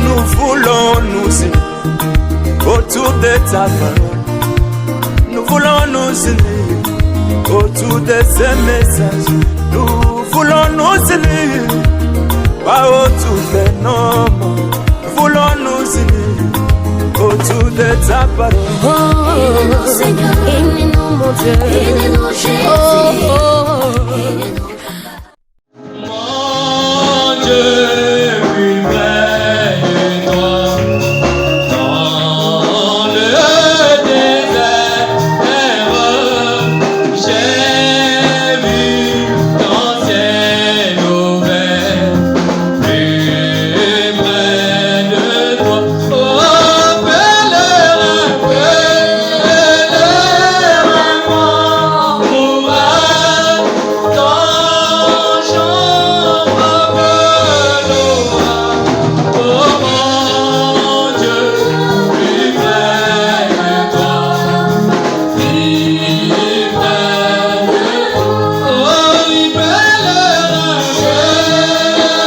nous voulons nous unir autour de ta parole. Nous voulons nous unir autour de ces messages. Nous voulons nous unir pas autour de nos mots. Nous voulons nous unir autour de ta parole. Aide-nous Seigneur, aide-nous mon Dieu, aide-nous Jésus. Mon Dieu, plus près de toi, dans le désert, j'ai vu ton ciel ouvert, plus près de toi. Oh, pèlerin, moi, ton champ oh mon Dieu, plus près de toi, plus près de toi. Oh, pèlerin, ton champ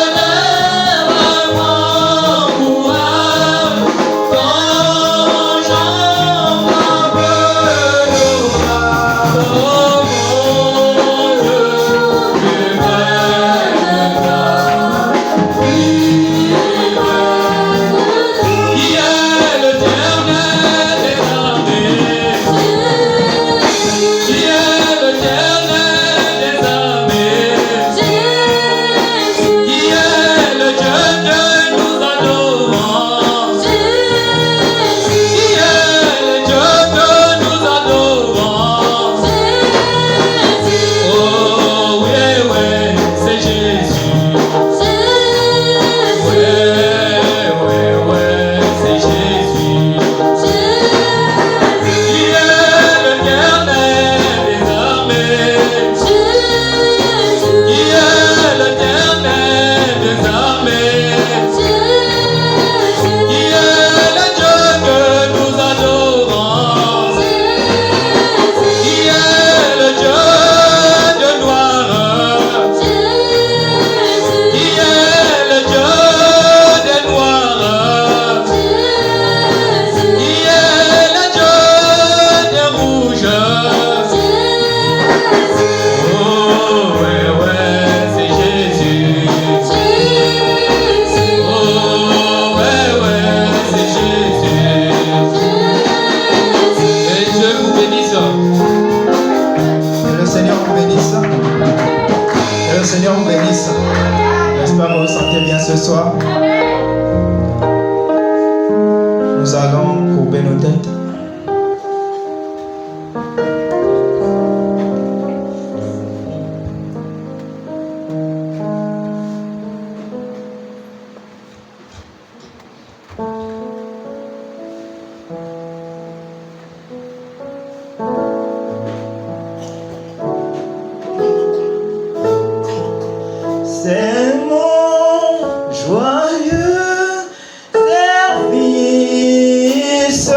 Que le Seigneur vous bénisse. J'espère que vous vous sentez bien ce soir. Nous allons courber nos têtes. C'est mon joyeux service.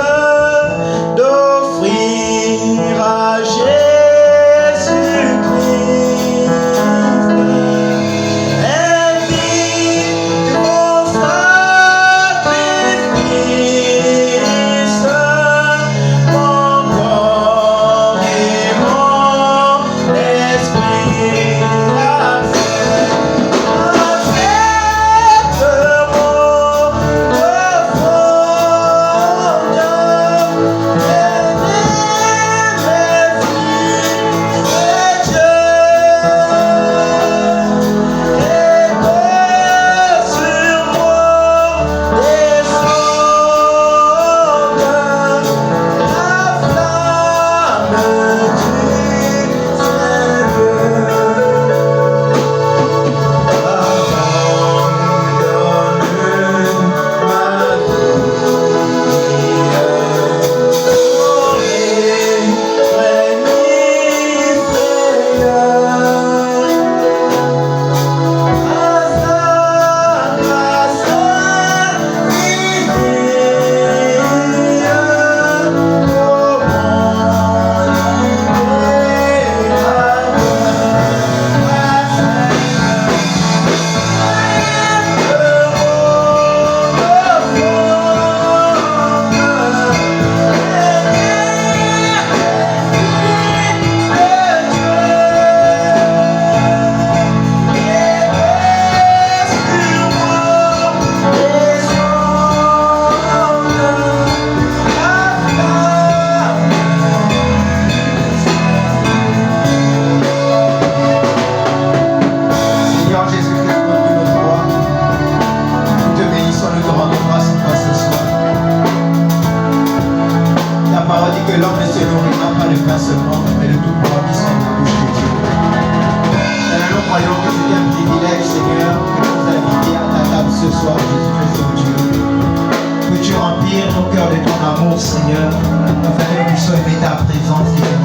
amour, Seigneur, afin que nous puissions aimer ta présence, Seigneur.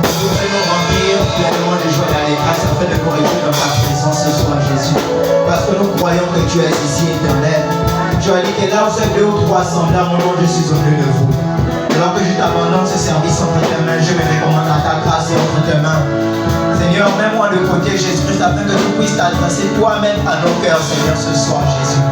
Nous voulons remplir pleinement de joie et d'allégresse afin de nous réjouir dans ta présence ce soir, Jésus. Parce que nous croyons que tu es ici, éternel. Tu as dit que là où vous êtes 2 ou 3 semblables, mon nom, je suis au milieu de vous. Alors que je t'abandonne ce service entre tes mains, je me recommande à ta grâce et entre tes mains. Seigneur, mets-moi de côté, Jésus-Christ, afin que tu puisses t'adresser toi-même à nos cœurs, Seigneur, ce soir, Jésus.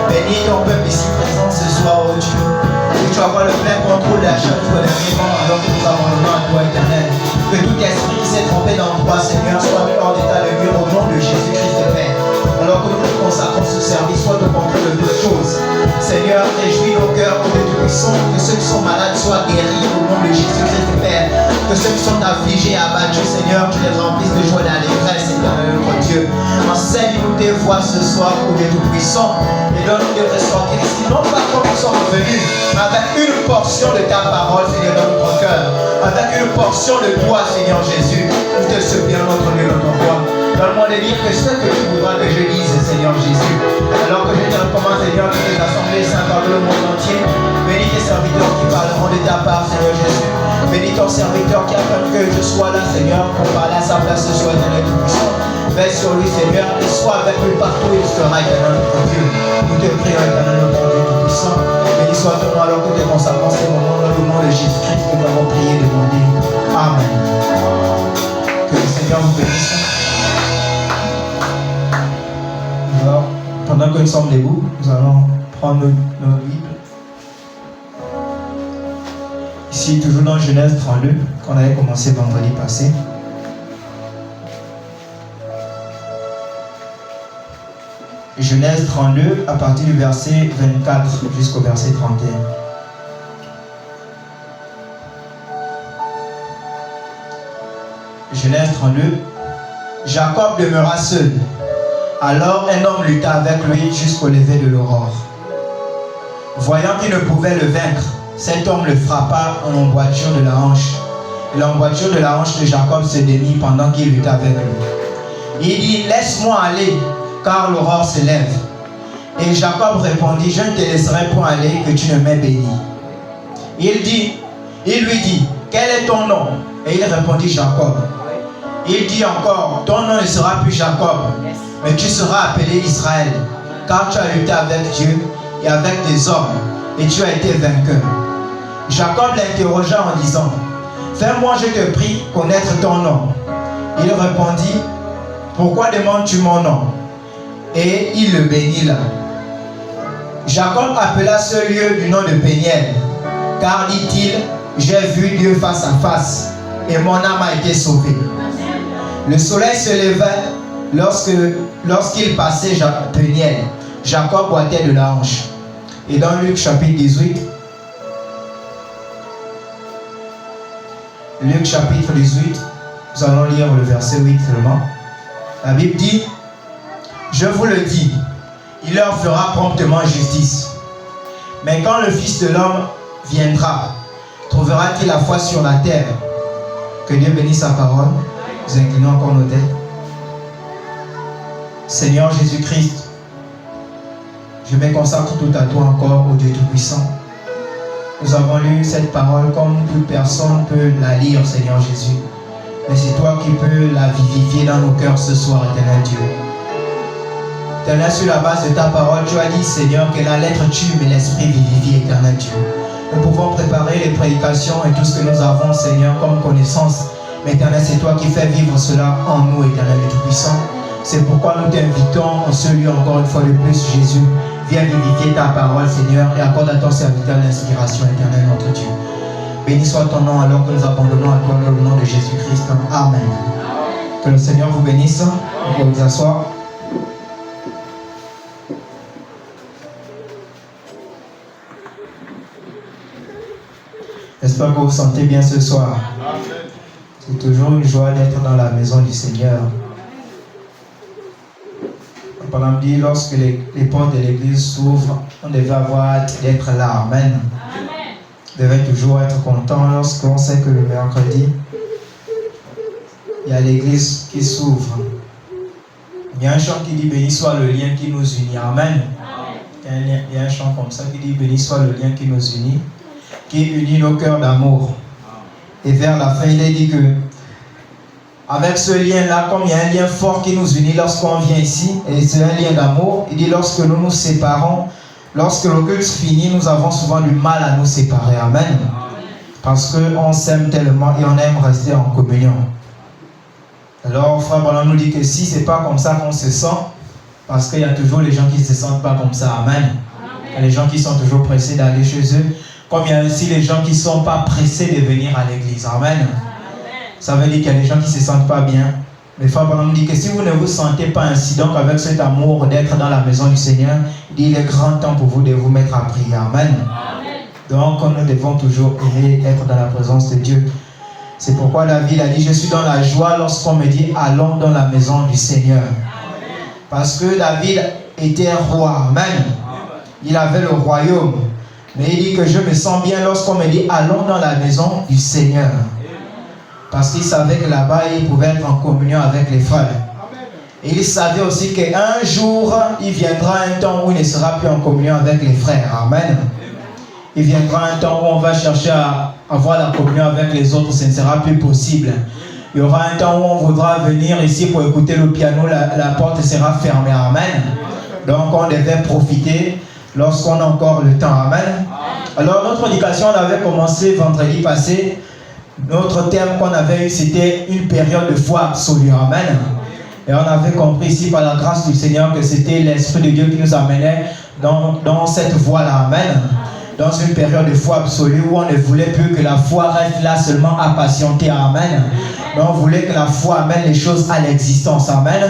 Bénis ton peuple ici présent ce soir, oh Dieu. Que tu vas avoir le plein contrôle de la chose pour les vivants alors que nous abandonnons à toi, éternel. Que tout esprit qui s'est trompé dans toi, Seigneur, soit mis hors d'état de nuire au nom de Jésus-Christ, Père. Alors que nous nous consacrons ce service, soit au contrôle de toutes choses. Seigneur, réjouis nos cœurs, ô Dieu Tout-Puissant, que ceux qui sont malades soient guéris au nom de Jésus-Christ, Père. Que ceux qui sont affligés, abattus, Seigneur, tu les remplisses de joie et d'allégresse, éternel notre Dieu. Enseigne-nous tes voix ce soir, ô Dieu Tout-Puissant, et donne-nous de ressortir ici, non pas comme nous sommes venus, mais avec une portion de ta parole, Seigneur, dans notre cœur, avec une portion de toi, Seigneur Jésus. Nous te supplions, notre Dieu, notre roi. Donne-moi de dire que ce que tu voudras que je lise, Seigneur Jésus. Alors que je te recommande, Seigneur, toutes les assemblées saintes dans le monde entier. Bénis tes serviteurs qui parleront de ta part, Seigneur Jésus. Bénis ton serviteur qui a permis que je sois là, Seigneur, pour parler à sa place ce soir, éternel Tout-Puissant. Veille sur lui, Seigneur, et sois avec lui partout où il sera, éternel notre Dieu. Nous te prions, éternel notre Dieu Tout-Puissant. Bénis soit ton nom alors que nous te consacrons ces moments dans le nom de Jésus-Christ que nous avons prié et demandé. Amen. Que le Seigneur vous bénisse. Alors, pendant que nous sommes debout, nous allons prendre nos Bibles. Ici, toujours dans Genèse 32, qu'on avait commencé vendredi passé. Genèse 32, à partir du verset 24 jusqu'au verset 31. Genèse 32. Jacob demeura seul. Alors un homme lutta avec lui jusqu'au lever de l'aurore. Voyant qu'il ne pouvait le vaincre, cet homme le frappa en l'emboîture de la hanche. Et l'emboîture de la hanche de Jacob se démit pendant qu'il lutta avec lui. Il dit, laisse-moi aller, car l'aurore se lève. Et Jacob répondit, je ne te laisserai point aller, que tu ne m'aies béni. Il lui dit, quel est ton nom? Et il répondit, Jacob. Il dit encore, ton nom ne sera plus Jacob, mais tu seras appelé Israël, car tu as lutté avec Dieu et avec des hommes, et tu as été vainqueur. Jacob l'interrogea en disant, fais-moi, je te prie, connaître ton nom. Il répondit, pourquoi demandes-tu mon nom? Et il le bénit là. Jacob appela ce lieu du nom de Péniel, car dit-il, j'ai vu Dieu face à face, et mon âme a été sauvée. Le soleil se levait lorsqu'il passait Péniel. Jacob boitait de la hanche. Et dans Luc chapitre 18, Luc chapitre 18, nous allons lire le verset 8 seulement. La Bible dit, je vous le dis, il leur fera promptement justice. Mais quand le Fils de l'homme viendra, trouvera-t-il la foi sur la terre? Que Dieu bénisse sa parole. Nous inclinons encore nos têtes. Seigneur Jésus-Christ, je me consacre tout à toi encore, ô Dieu Tout-Puissant. Nous avons lu cette parole comme toute personne peut la lire, Seigneur Jésus. Mais c'est toi qui peux la vivifier dans nos cœurs ce soir, éternel Dieu. Éternel, sur la base de ta parole, tu as dit, Seigneur, que la lettre tue, mais l'esprit vivifie, éternel Dieu. Nous pouvons préparer les prédications et tout ce que nous avons, Seigneur, comme connaissance. Mais éternel, c'est toi qui fais vivre cela en nous, éternel Tout-Puissant. C'est pourquoi nous t'invitons en ce lieu encore une fois de plus, Jésus. Viens vivifier ta parole, Seigneur, et accorde à ton serviteur l'inspiration, éternelle, notre Dieu. Béni soit ton nom alors que nous abandonnons à toi dans le nom de Jésus-Christ. Amen. Que le Seigneur vous bénisse. Vous pouvez vous asseoir. J'espère que vous vous sentez bien ce soir. C'est toujours une joie d'être dans la maison du Seigneur. Par exemple, dit, lorsque les portes de l'église s'ouvrent, on devait avoir hâte d'être là. Amen. On devait toujours être content lorsqu'on sait que le mercredi, il y a l'église qui s'ouvre. Il y a un chant qui dit, béni soit le lien qui nous unit. Amen. Il y a un chant comme ça qui dit béni soit le lien qui nous unit, qui unit nos cœurs d'amour. Et vers la fin, il est dit que avec ce lien-là, comme il y a un lien fort qui nous unit lorsqu'on vient ici, et c'est un lien d'amour, il dit lorsque nous nous séparons, lorsque le culte finit, nous avons souvent du mal à nous séparer. Amen. Parce qu'on s'aime tellement et on aime rester en communion. Alors, frère Branham nous dit que si ce n'est pas comme ça qu'on se sent, parce qu'il y a toujours les gens qui ne se sentent pas comme ça. Amen. Il y a les gens qui sont toujours pressés d'aller chez eux, comme il y a aussi les gens qui ne sont pas pressés de venir à l'église. Amen. Ça veut dire qu'il y a des gens qui ne se sentent pas bien. Mais frère Branham dit que si vous ne vous sentez pas ainsi, donc avec cet amour d'être dans la maison du Seigneur, il est grand temps pour vous de vous mettre à prier. Amen. Donc nous devons toujours aimer être dans la présence de Dieu. C'est pourquoi David a dit, je suis dans la joie lorsqu'on me dit, allons dans la maison du Seigneur. Parce que David était roi. Amen. Il avait le royaume. Mais il dit que je me sens bien lorsqu'on me dit, allons dans la maison du Seigneur. Parce qu'il savait que là-bas, il pouvait être en communion avec les frères. Et il savait aussi qu'un jour, il viendra un temps où il ne sera plus en communion avec les frères. Amen. Il viendra un temps où on va chercher à avoir la communion avec les autres, ce ne sera plus possible. Il y aura un temps où on voudra venir ici pour écouter le piano, la porte sera fermée. Amen. Donc on devait profiter lorsqu'on a encore le temps. Amen. Alors notre prédication, on avait commencé vendredi passé. Notre thème qu'on avait eu, c'était une période de foi absolue. Amen. Et on avait compris ici par la grâce du Seigneur que c'était l'Esprit de Dieu qui nous amenait dans cette voie-là. Amen. Dans une période de foi absolue où on ne voulait plus que la foi reste là seulement à patienter. Amen. Mais on voulait que la foi amène les choses à l'existence. Amen.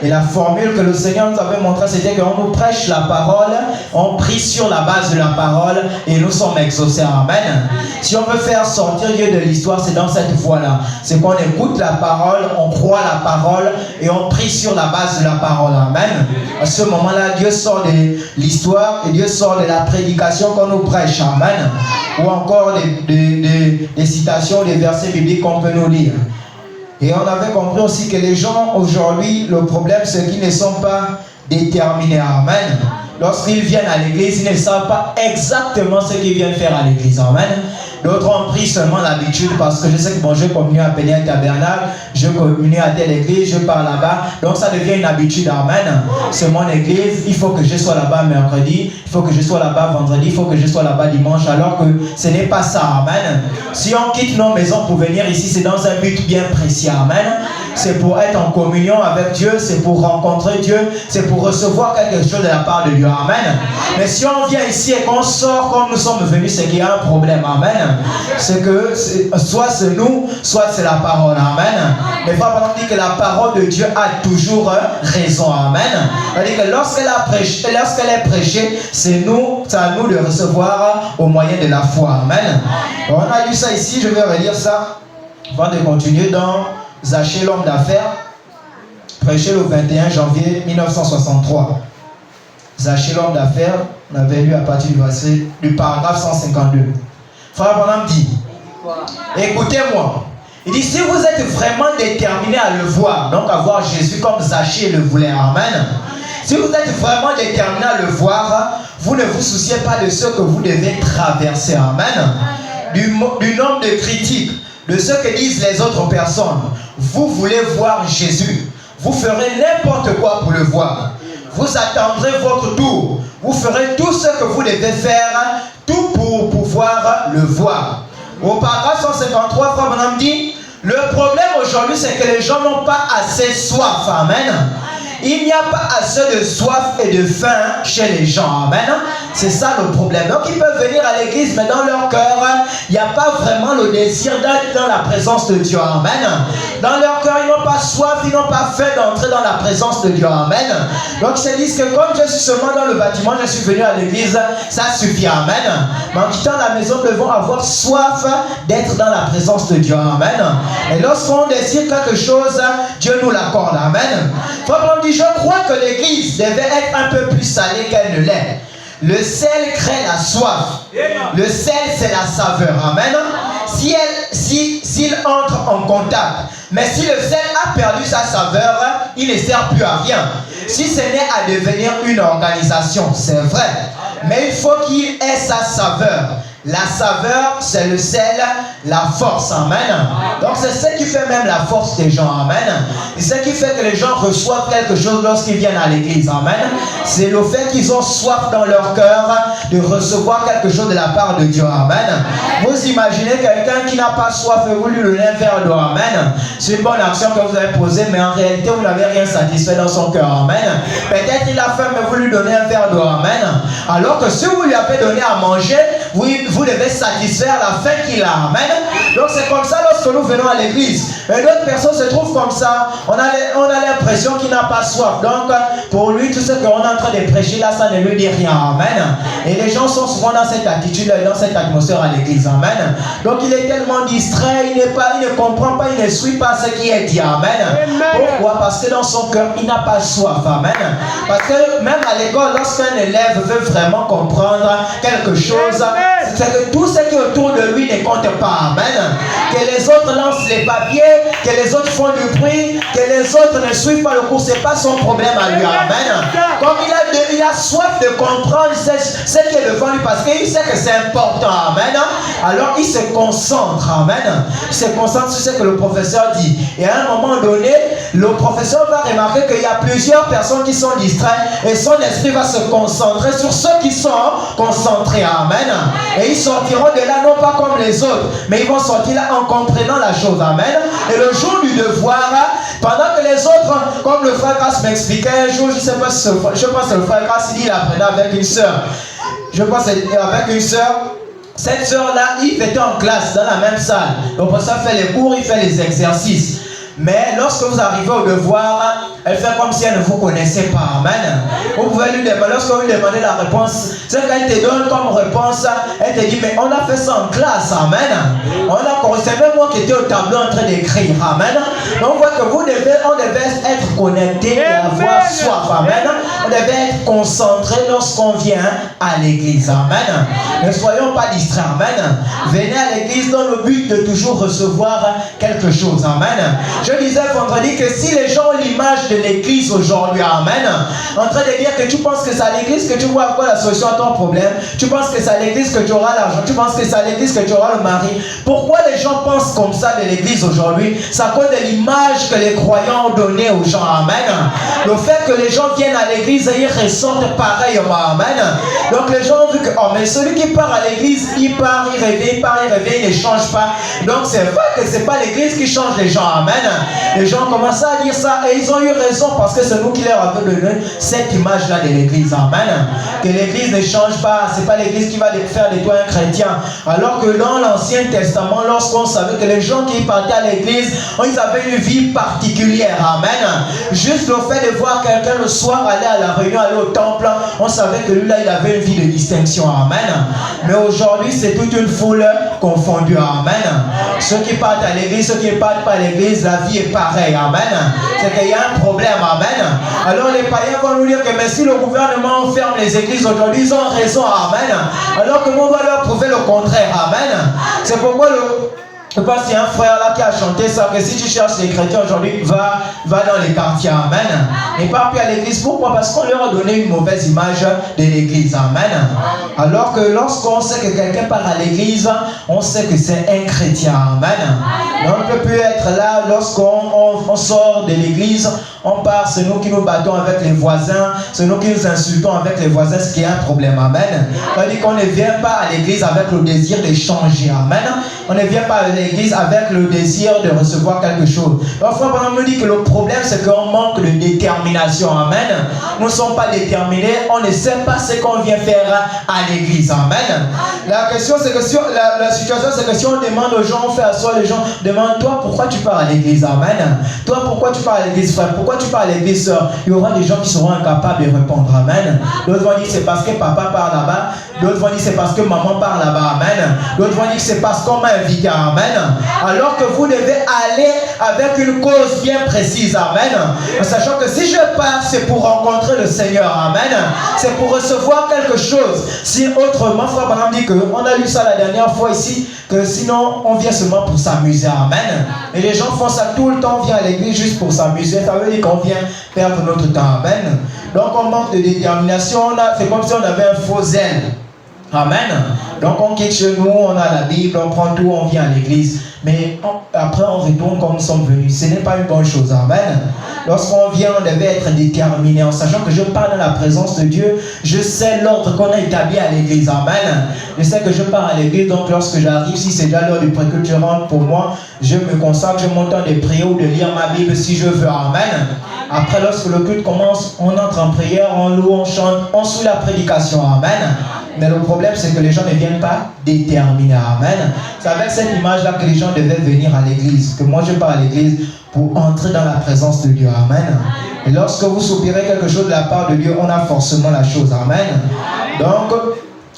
Et la formule que le Seigneur nous avait montrée, c'était qu'on nous prêche la parole, on prie sur la base de la parole et nous sommes exaucés. Amen. Si on veut faire sortir Dieu de l'histoire, c'est dans cette voie-là. C'est qu'on écoute la parole, on croit la parole et on prie sur la base de la parole. Amen. À ce moment-là, Dieu sort de l'histoire et Dieu sort de la prédication qu'on nous prêche. Amen. Ou encore des citations, des versets bibliques qu'on peut nous lire. Et on avait compris aussi que les gens aujourd'hui, le problème c'est qu'ils ne sont pas déterminés. Amen. Lorsqu'ils viennent à l'église, ils ne savent pas exactement ce qu'ils viennent faire à l'église. Amen. D'autres ont pris seulement l'habitude parce que je sais que bon, je communie à Pénia Tabernacle, je communie à telle église, je pars là-bas. Donc ça devient une habitude. Amen. C'est mon église, il faut que je sois là-bas mercredi, il faut que je sois là-bas vendredi, il faut que je sois là-bas dimanche, alors que ce n'est pas ça. Amen. Si on quitte nos maisons pour venir ici, c'est dans un but bien précis. Amen. C'est pour être en communion avec Dieu, c'est pour rencontrer Dieu, c'est pour recevoir quelque chose de la part de Dieu. Amen. Mais si on vient ici et qu'on sort comme nous sommes venus, c'est qu'il y a un problème. Amen. C'est que soit c'est nous, soit c'est la parole. Amen. Mais frère, on dit que la parole de Dieu a toujours raison. Amen. On dit que lorsqu'elle est prêchée, c'est à nous de recevoir au moyen de la foi. Amen. On a lu ça ici, je vais relire ça avant de continuer dans Zachée, l'homme d'affaires, prêché le 21 janvier 1963. Zachée, l'homme d'affaires, on avait lu à partir du paragraphe 152. Frère Branham dit, écoutez-moi, il dit, si vous êtes vraiment déterminé à le voir, donc à voir Jésus comme Zachée le voulait, amen. Si vous êtes vraiment déterminé à le voir, vous ne vous souciez pas de ce que vous devez traverser, amen. Du nombre de critiques, de ce que disent les autres personnes. Vous voulez voir Jésus, vous ferez n'importe quoi pour le voir. Vous attendrez votre tour, vous ferez tout ce que vous devez faire, tout pour pouvoir le voir. Au paragraphe 153, Frère Branham dit, le problème aujourd'hui, c'est que les gens n'ont pas assez soif. Amen. Il n'y a pas assez de soif et de faim chez les gens. Amen. C'est ça le problème. Donc ils peuvent venir à l'église, mais dans leur cœur, il n'y a pas vraiment le désir d'être dans la présence de Dieu. Amen. Dans leur cœur, ils n'ont pas soif, ils n'ont pas faim d'entrer dans la présence de Dieu. Amen. Donc ils se disent que comme je suis seulement dans le bâtiment, je suis venu à l'église, ça suffit. Amen. Mais en quittant la maison, nous devons avoir soif d'être dans la présence de Dieu. Amen. Et lorsqu'on désire quelque chose, Dieu nous l'accorde. Amen. Frère, je crois que l'église devait être un peu plus salée qu'elle ne l'est. Le sel crée la soif. Le sel, c'est la saveur. Amen. S'il entre en contact, Mais si le sel a perdu sa saveur, il ne sert plus à rien. Si ce n'est à devenir une organisation, c'est vrai. Mais il faut qu'il ait sa saveur. La saveur, c'est le sel, la force, amen. Donc c'est ce qui fait même la force des gens, amen. C'est ce qui fait que les gens reçoivent quelque chose lorsqu'ils viennent à l'église, amen. C'est le fait qu'ils ont soif dans leur cœur de recevoir quelque chose de la part de Dieu, amen. Vous imaginez quelqu'un qui n'a pas soif et vous lui donnez un verre d'eau, amen. C'est une bonne action que vous avez posée, mais en réalité vous n'avez rien satisfait dans son cœur, amen. Peut-être qu'il a faim, mais vous lui donnez un verre d'eau, amen. Alors que si vous lui avez donné à manger, vous devez satisfaire la faim qu'il a. Amen. Donc c'est comme ça lorsque nous venons à l'église. Et d'autres personnes se trouvent comme ça. On a l'impression qu'il n'a pas soif. Donc pour lui, tout ce qu'on est en train de prêcher là, ça ne lui dit rien. Amen. Et les gens sont souvent dans cette attitude et dans cette atmosphère à l'église. Amen. Donc il est tellement distrait, il ne comprend pas, il ne suit pas ce qui est dit. Amen. Pourquoi? Parce que dans son cœur, il n'a pas soif. Amen. Parce que même à l'école, lorsqu'un élève veut vraiment comprendre quelque chose, c'est que tout ce qui est autour de lui ne compte pas. Amen. Que les autres lancent les papiers, que les autres font du bruit, que les autres ne suivent pas le cours, ce n'est pas son problème à lui. Amen. Comme il a soif de comprendre ce qui est devant lui parce qu'il sait que c'est important. Amen. Alors il se concentre. Amen. Il se concentre sur ce que le professeur dit. Et à un moment donné, le professeur va remarquer qu'il y a plusieurs personnes qui sont distraites et son esprit va se concentrer sur ceux qui sont concentrés. Amen. Et ils sortiront de là non pas comme les autres, mais ils vont sortir là en comprenant la chose. Amen. Et le jour du devoir, pendant que les autres, comme le frère Grasse m'expliquait un jour, je pense que le frère Grasse il apprenait avec une soeur. Je pense avec une soeur. Cette soeur-là, il était en classe dans la même salle. Le professeur fait les cours, il fait les exercices. Mais lorsque vous arrivez au devoir, elle fait comme si elle ne vous connaissait pas. Amen. Vous pouvez lui demander, lorsque vous lui demandez la réponse, c'est qu'elle te donne comme réponse, elle te dit, mais on a fait ça en classe. Amen. C'est même moi qui étais au tableau en train d'écrire. Amen. Donc on voit que on devait être connecté et avoir soif. Amen. On devait être concentré lorsqu'on vient à l'église. Amen. Ne soyons pas distraits. Amen. Venez à l'église dans le but de toujours recevoir quelque chose. Amen. Je disais vendredi que si les gens ont l'image de l'église aujourd'hui, amen, en train de dire que tu penses que c'est à l'église que tu vois quoi la solution à ton problème, tu penses que c'est à l'église que tu auras l'argent, tu penses que c'est à l'église que tu auras le mari. Pourquoi les gens pensent comme ça de l'église aujourd'hui? C'est à cause de l'image que les croyants ont donnée aux gens, amen. Le fait que les gens viennent à l'église et ils ressentent pareillement, amen. Donc les gens ont vu que, oh mais celui qui part à l'église, il part, il revient, il ne change pas. Donc c'est vrai que c'est pas l'église qui change les gens, amen. Les gens commencent à dire ça et ils ont eu raison parce que c'est nous qui leur avons donné cette image-là de l'église. Amen. Que l'église ne change pas, c'est pas l'église qui va faire de toi un chrétien. Alors que dans l'Ancien Testament, lorsqu'on savait que les gens qui partaient à l'église, ils avaient une vie particulière. Amen. Juste le fait de voir quelqu'un le soir aller à la réunion, aller au temple, on savait que lui-là, il avait une vie de distinction. Amen. Mais aujourd'hui, c'est toute une foule confondue. Amen. Ceux qui partent à l'église, ceux qui ne partent pas à l'église, la vie est pareille. Amen. C'est qu'il y a un problème. Amen. Alors les païens vont nous dire que mais si le gouvernement ferme les églises aujourd'hui, ils ont raison. Amen. Alors que nous, on va leur prouver le contraire. Amen. C'est pourquoi je pense qu'il y a un frère là qui a chanté ça, que si tu cherches les chrétiens aujourd'hui, va dans les quartiers. Amen. Et pas plus à l'église. Pourquoi? Parce qu'on leur a donné une mauvaise image de l'église. Amen. Alors que lorsqu'on sait que quelqu'un part à l'église, on sait que c'est un chrétien. Amen. Mais on ne peut plus être là lorsqu'on sort de l'église, on part, c'est nous qui nous battons avec les voisins, c'est nous qui nous insultons avec les voisins, ce qui est un problème. Amen. C'est-à-dire qu'on ne vient pas à l'église avec le désir de changer. Amen. On ne vient pas à l'église avec le désir de recevoir quelque chose. Parfois, on nous dit que le problème, c'est qu'on manque de détermination. Amen. Nous ne sommes pas déterminés, on ne sait pas ce qu'on vient faire à l'église. Amen. La question, c'est que la situation, c'est que si on demande aux gens, on fait asseoir les gens, demande-toi pourquoi tu pars à l'église. Amen. Toi, pourquoi tu pars à l'église, frère? Pourquoi tu pars à l'église, soeur? Il y aura des gens qui seront incapables de répondre. Amen. D'autres vont dire c'est parce que papa part là-bas. D'autres vont dire c'est parce que maman part là-bas. Amen. D'autres vont dire c'est parce qu'on m'a invité. Amen. Amen. Alors que vous devez aller avec une cause bien précise. Amen. En sachant que si je pars, c'est pour rencontrer le Seigneur. Amen. C'est pour recevoir quelque chose. Si autrement, frère Branham dit qu'on a lu ça la dernière fois ici, que sinon on vient seulement pour s'amuser. Amen. Et les gens font ça tout le temps, on vient à l'église juste pour s'amuser. Ça veut dire qu'on vient perdre notre temps. Amen. Donc on manque de détermination. C'est comme si on avait un faux zèle. Amen. Donc on quitte chez nous, on a la Bible, on prend tout, on vient à l'église. Mais après on retourne comme nous sommes venus. Ce n'est pas une bonne chose. Amen. Lorsqu'on vient, on devait être déterminé en sachant que je parle dans la présence de Dieu. Je sais l'ordre qu'on a établi à l'église. Amen. Je sais que je pars à l'église, donc lorsque j'arrive, si c'est déjà l'heure du préculte, je rentre pour moi, je me consacre, je monte en de prier ou de lire ma Bible si je veux. Amen. Après, lorsque le culte commence, on entre en prière, on loue, on chante, on suit la prédication. Amen. Mais le problème, c'est que les gens ne viennent pas déterminés. Amen. C'est avec cette image-là que les gens devaient venir à l'église. Que moi, je pars à l'église pour entrer dans la présence de Dieu. Amen. Et lorsque vous soupirez quelque chose de la part de Dieu, on a forcément la chose. Amen. Donc,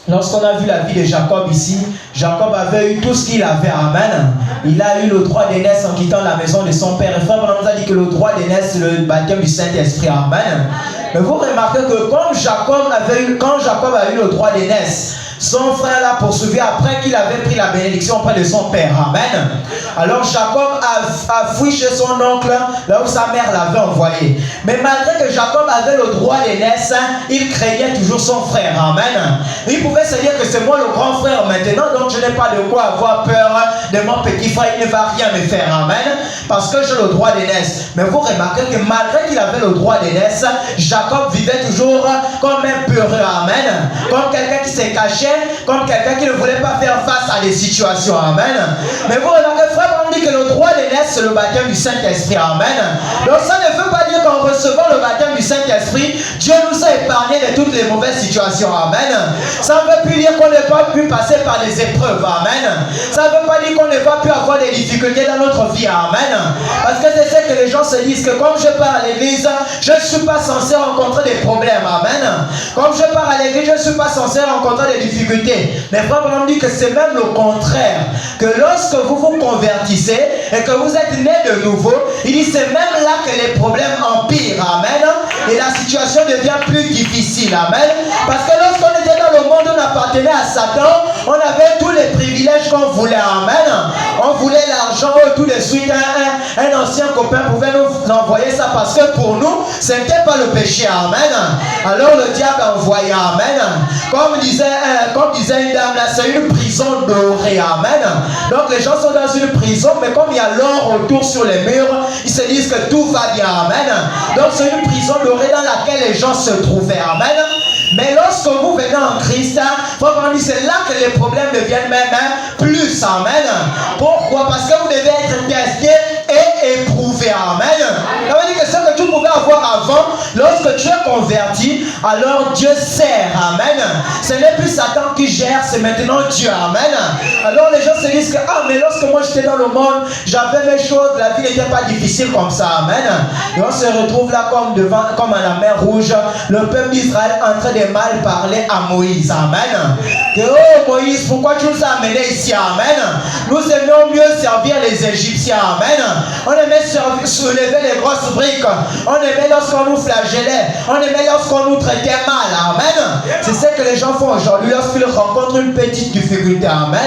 lorsqu'on a vu la vie de Jacob ici, Jacob avait eu tout ce qu'il avait. Amen. Il a eu le droit d'aînesse en quittant la maison de son père. Et frère nous a dit que le droit d'aînesse, c'est le baptême du Saint-Esprit. Amen. Mais vous remarquez que quand Jacob a eu le droit d'aînesse, son frère l'a poursuivi après qu'il avait pris la bénédiction auprès de son père. Amen. Alors Jacob a fui chez son oncle, là où sa mère l'avait envoyé. Mais malgré que Jacob avait le droit d'aînesse, il craignait toujours son frère. Amen. Il pouvait se dire que c'est moi le grand frère maintenant, donc je n'ai pas de quoi avoir peur de mon petit frère, il ne va rien me faire. Amen. Parce que j'ai le droit d'aînesse. Mais vous remarquez que malgré qu'il avait le droit d'aînesse, Jacob vivait toujours comme un peureux. Amen. Comme quelqu'un qui s'est caché, comme quelqu'un qui ne voulait pas faire face à des situations. Amen. Mais vous remarquez, frère, on dit que le droit d'aînesse, c'est le baptême du Saint-Esprit. Amen. Donc ça ne veut pas dire qu'en recevant le baptême du Saint-Esprit, Dieu nous a épargné de toutes les mauvaises situations. Amen. Ça ne veut plus dire qu'on n'a pas pu passer par des épreuves. Amen. Ça ne veut pas dire qu'on n'a pas pu avoir des difficultés dans notre vie. Amen. Parce que c'est ce que les gens se disent, que comme je pars à l'église, je ne suis pas censé rencontrer des problèmes. Amen. Comme je pars à l'église, je ne suis pas censé rencontrer des difficultés. Mais frère Branham dit que c'est même le contraire. Que lorsque vous vous convertissez et que vous êtes né de nouveau, il dit c'est même là que les problèmes empirent. Amen. Et la situation devient plus difficile. Amen. Parce que lorsqu'on était dans le monde, on appartenait à Satan. On avait tous les privilèges qu'on voulait. Amen. On voulait l'argent. Tout de suite, un ancien copain pouvait nous envoyer ça parce que pour nous, ce n'était pas le péché. Amen. Alors le diable envoyait. Amen. Comme disait une dame là, c'est une prison dorée. Amen. Donc les gens sont dans une prison, mais comme il y a l'or autour sur les murs, ils se disent que tout va bien. Amen. Donc c'est une prison dorée dans laquelle les gens se trouvaient. Amen. Mais lorsque vous venez en Christ, c'est là que les problèmes deviennent même plus. Amen. Pourquoi? Parce que vous devez être testé et éprouvé. Amen. Ça veut dire que ce que tu pouvais avoir avant, lorsque tu es converti, alors Dieu sert. Amen. Ce n'est plus Satan qui gère, c'est maintenant Dieu. Amen. Alors les gens se disent que mais lorsque moi j'étais dans le monde, j'avais mes choses, la vie n'était pas difficile comme ça. Amen. Et on se retrouve là comme à la mer Rouge, le peuple d'Israël en train de mal parler à Moïse. Amen. Que Moïse, pourquoi tu nous as amenés ici? Amen. Nous aimions mieux servir les Égyptiens. Amen. On aimait soulever les grosses briques. On aimait lorsqu'on nous flagellait. On aimait lorsqu'on nous traitait mal. Amen. C'est ce que les gens font aujourd'hui lorsqu'ils rencontrent une petite difficulté. Amen.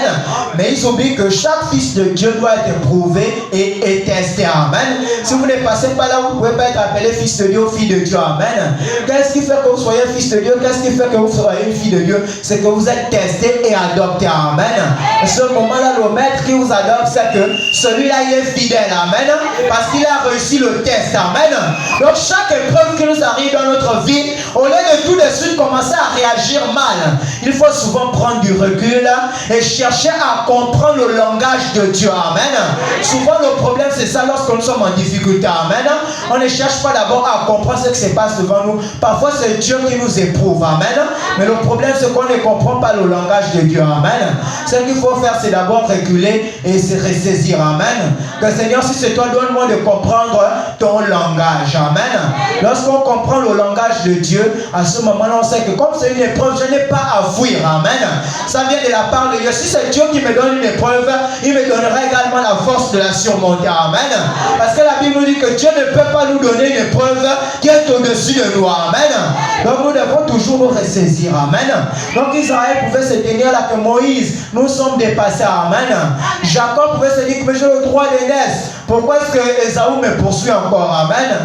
Mais ils oublient que chaque fils de Dieu doit être éprouvé et testé. Amen. Si vous ne passez pas là, vous ne pouvez pas être appelé fils de Dieu ou fille de Dieu. Amen. Qu'est-ce qui fait que vous soyez fils de Dieu? Qu'est-ce qui fait que vous soyez une fille de Dieu? C'est que vous êtes testé et adopté. Amen. À ce moment-là, le maître qui vous adopte, c'est que celui-là, il est fidèle. Amen. Parce qu'il a réussi le test. Amen. Donc chaque épreuve qui nous arrive dans notre vie, au lieu de tout de suite commencer à réagir mal, il faut souvent prendre du recul et chercher à comprendre le langage de Dieu. Amen. Souvent le problème c'est ça, lorsque nous sommes en difficulté. Amen. On ne cherche pas d'abord à comprendre ce qui se passe devant nous. Parfois c'est Dieu qui nous éprouve. Amen. Mais le problème, c'est qu'on ne comprend pas le langage de Dieu. Amen. Ce qu'il faut faire, c'est d'abord reculer et se ressaisir. Amen. Que Seigneur, si c'est toi, donne-moi de comprendre ton langage. Amen. Lorsqu'on comprend le langage de Dieu, à ce moment-là, on sait que comme c'est une épreuve, je n'ai pas à fuir. Amen. Ça vient de la part de Dieu. Si c'est Dieu qui me donne une épreuve, il me donnera également la force de la surmonter. Amen. Parce que la Bible nous dit que Dieu ne peut pas nous donner une épreuve qui est au-dessus de nous. Amen. Donc nous devons toujours nous ressaisir. Amen. Donc Israël pouvait se tenir là que Moïse, nous sommes dépassés. Amen. Jacob pouvait se dire que j'ai le droit d'aînesse. Pourquoi est-ce que Ésaü me poursuit encore? Amen.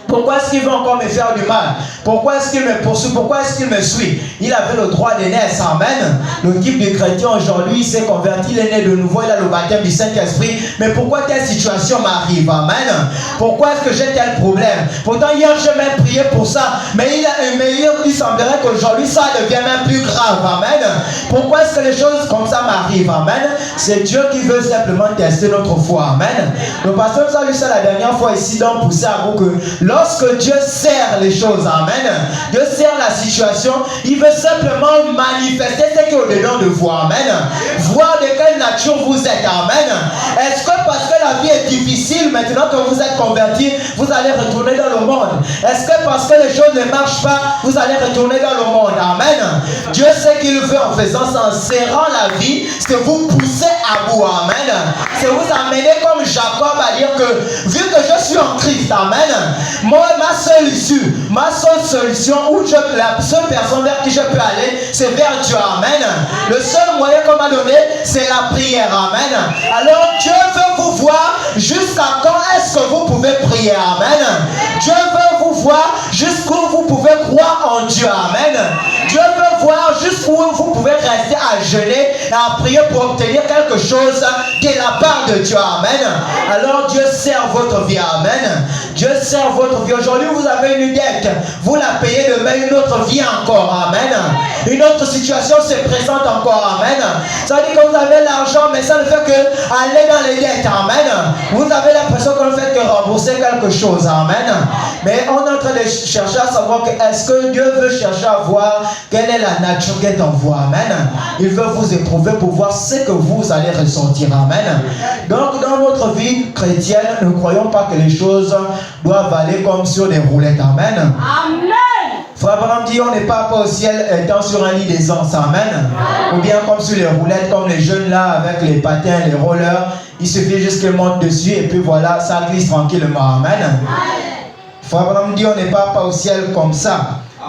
Pourquoi est-ce qu'il veut encore me faire du mal? Pourquoi est-ce qu'il me poursuit? Pourquoi est-ce qu'il me suit? Il avait le droit d'aînesse. Amen. Le type de chrétien aujourd'hui, il s'est converti, il est né de nouveau, il a le baptême du Saint-Esprit. Mais pourquoi telle situation m'arrive? Amen. Pourquoi est-ce que j'ai tel problème? Pourtant hier j'ai même prié pour ça. Mais il semblerait qu'aujourd'hui ça devient même plus grave. Amen. Pourquoi est-ce que les choses comme ça m'arrivent? Amen. C'est Dieu qui veut simplement tester notre foi. Amen. Le pasteur nous a lu ça la dernière fois ici dans Pousser à vous que lorsque Dieu sert les choses, amen, Dieu sert la situation, il veut simplement manifester ce qui est au-dedans de vous, amen. Voir de quelle nature vous êtes, amen. Est-ce que parce que la vie est difficile, maintenant que vous êtes convertis, vous allez retourner dans le monde? Est-ce que parce que les choses ne marchent pas, vous allez retourner dans le monde, amen. Dieu sait qu'il veut en faisant ça, en serrant la vie, c'est que vous poussez à bout, amen. C'est vous amener comme Jacob à dire que, vu que je suis en Christ, amen, moi, ma seule issue, ma seule solution, la seule personne vers qui je peux aller, c'est vers Dieu, amen. Le seul moyen qu'on m'a donné, c'est la prière, amen. Alors Dieu veut vous voir jusqu'à quand est-ce que vous pouvez prier, amen. Dieu veut vous voir jusqu'où vous pouvez croire en Dieu, amen. Dieu veut voir jusqu'où vous pouvez rester à jeûner et à prier pour obtenir quelque chose de la part de Dieu, amen. Alors Dieu sert votre vie, amen. Dieu sert votre vie. Aujourd'hui, vous avez une dette. Vous la payez demain, une autre vie encore. Amen. Une autre situation se présente encore. Amen. Ça veut dire que vous avez l'argent, mais ça ne fait que aller dans les dettes. Amen. Vous avez l'impression qu'on ne fait que rembourser quelque chose. Amen. Mais on est en train de chercher à savoir que est-ce que Dieu veut chercher à voir quelle est la nature qui est en vous. Amen. Il veut vous éprouver pour voir ce que vous allez ressentir. Amen. Donc, dans notre vie chrétienne, ne croyons pas que les choses doivent aller comme sur des roulettes. Amen. Amen. Frère Abraham dit on n'est pas au ciel étant sur un lit d'aisance. Amen. Ou bien comme sur les roulettes, comme les jeunes là avec les patins, les rollers. Il suffit juste qu'ils montent dessus et puis voilà, ça glisse tranquillement. Amen. Frère Abraham dit on n'est pas au ciel comme ça.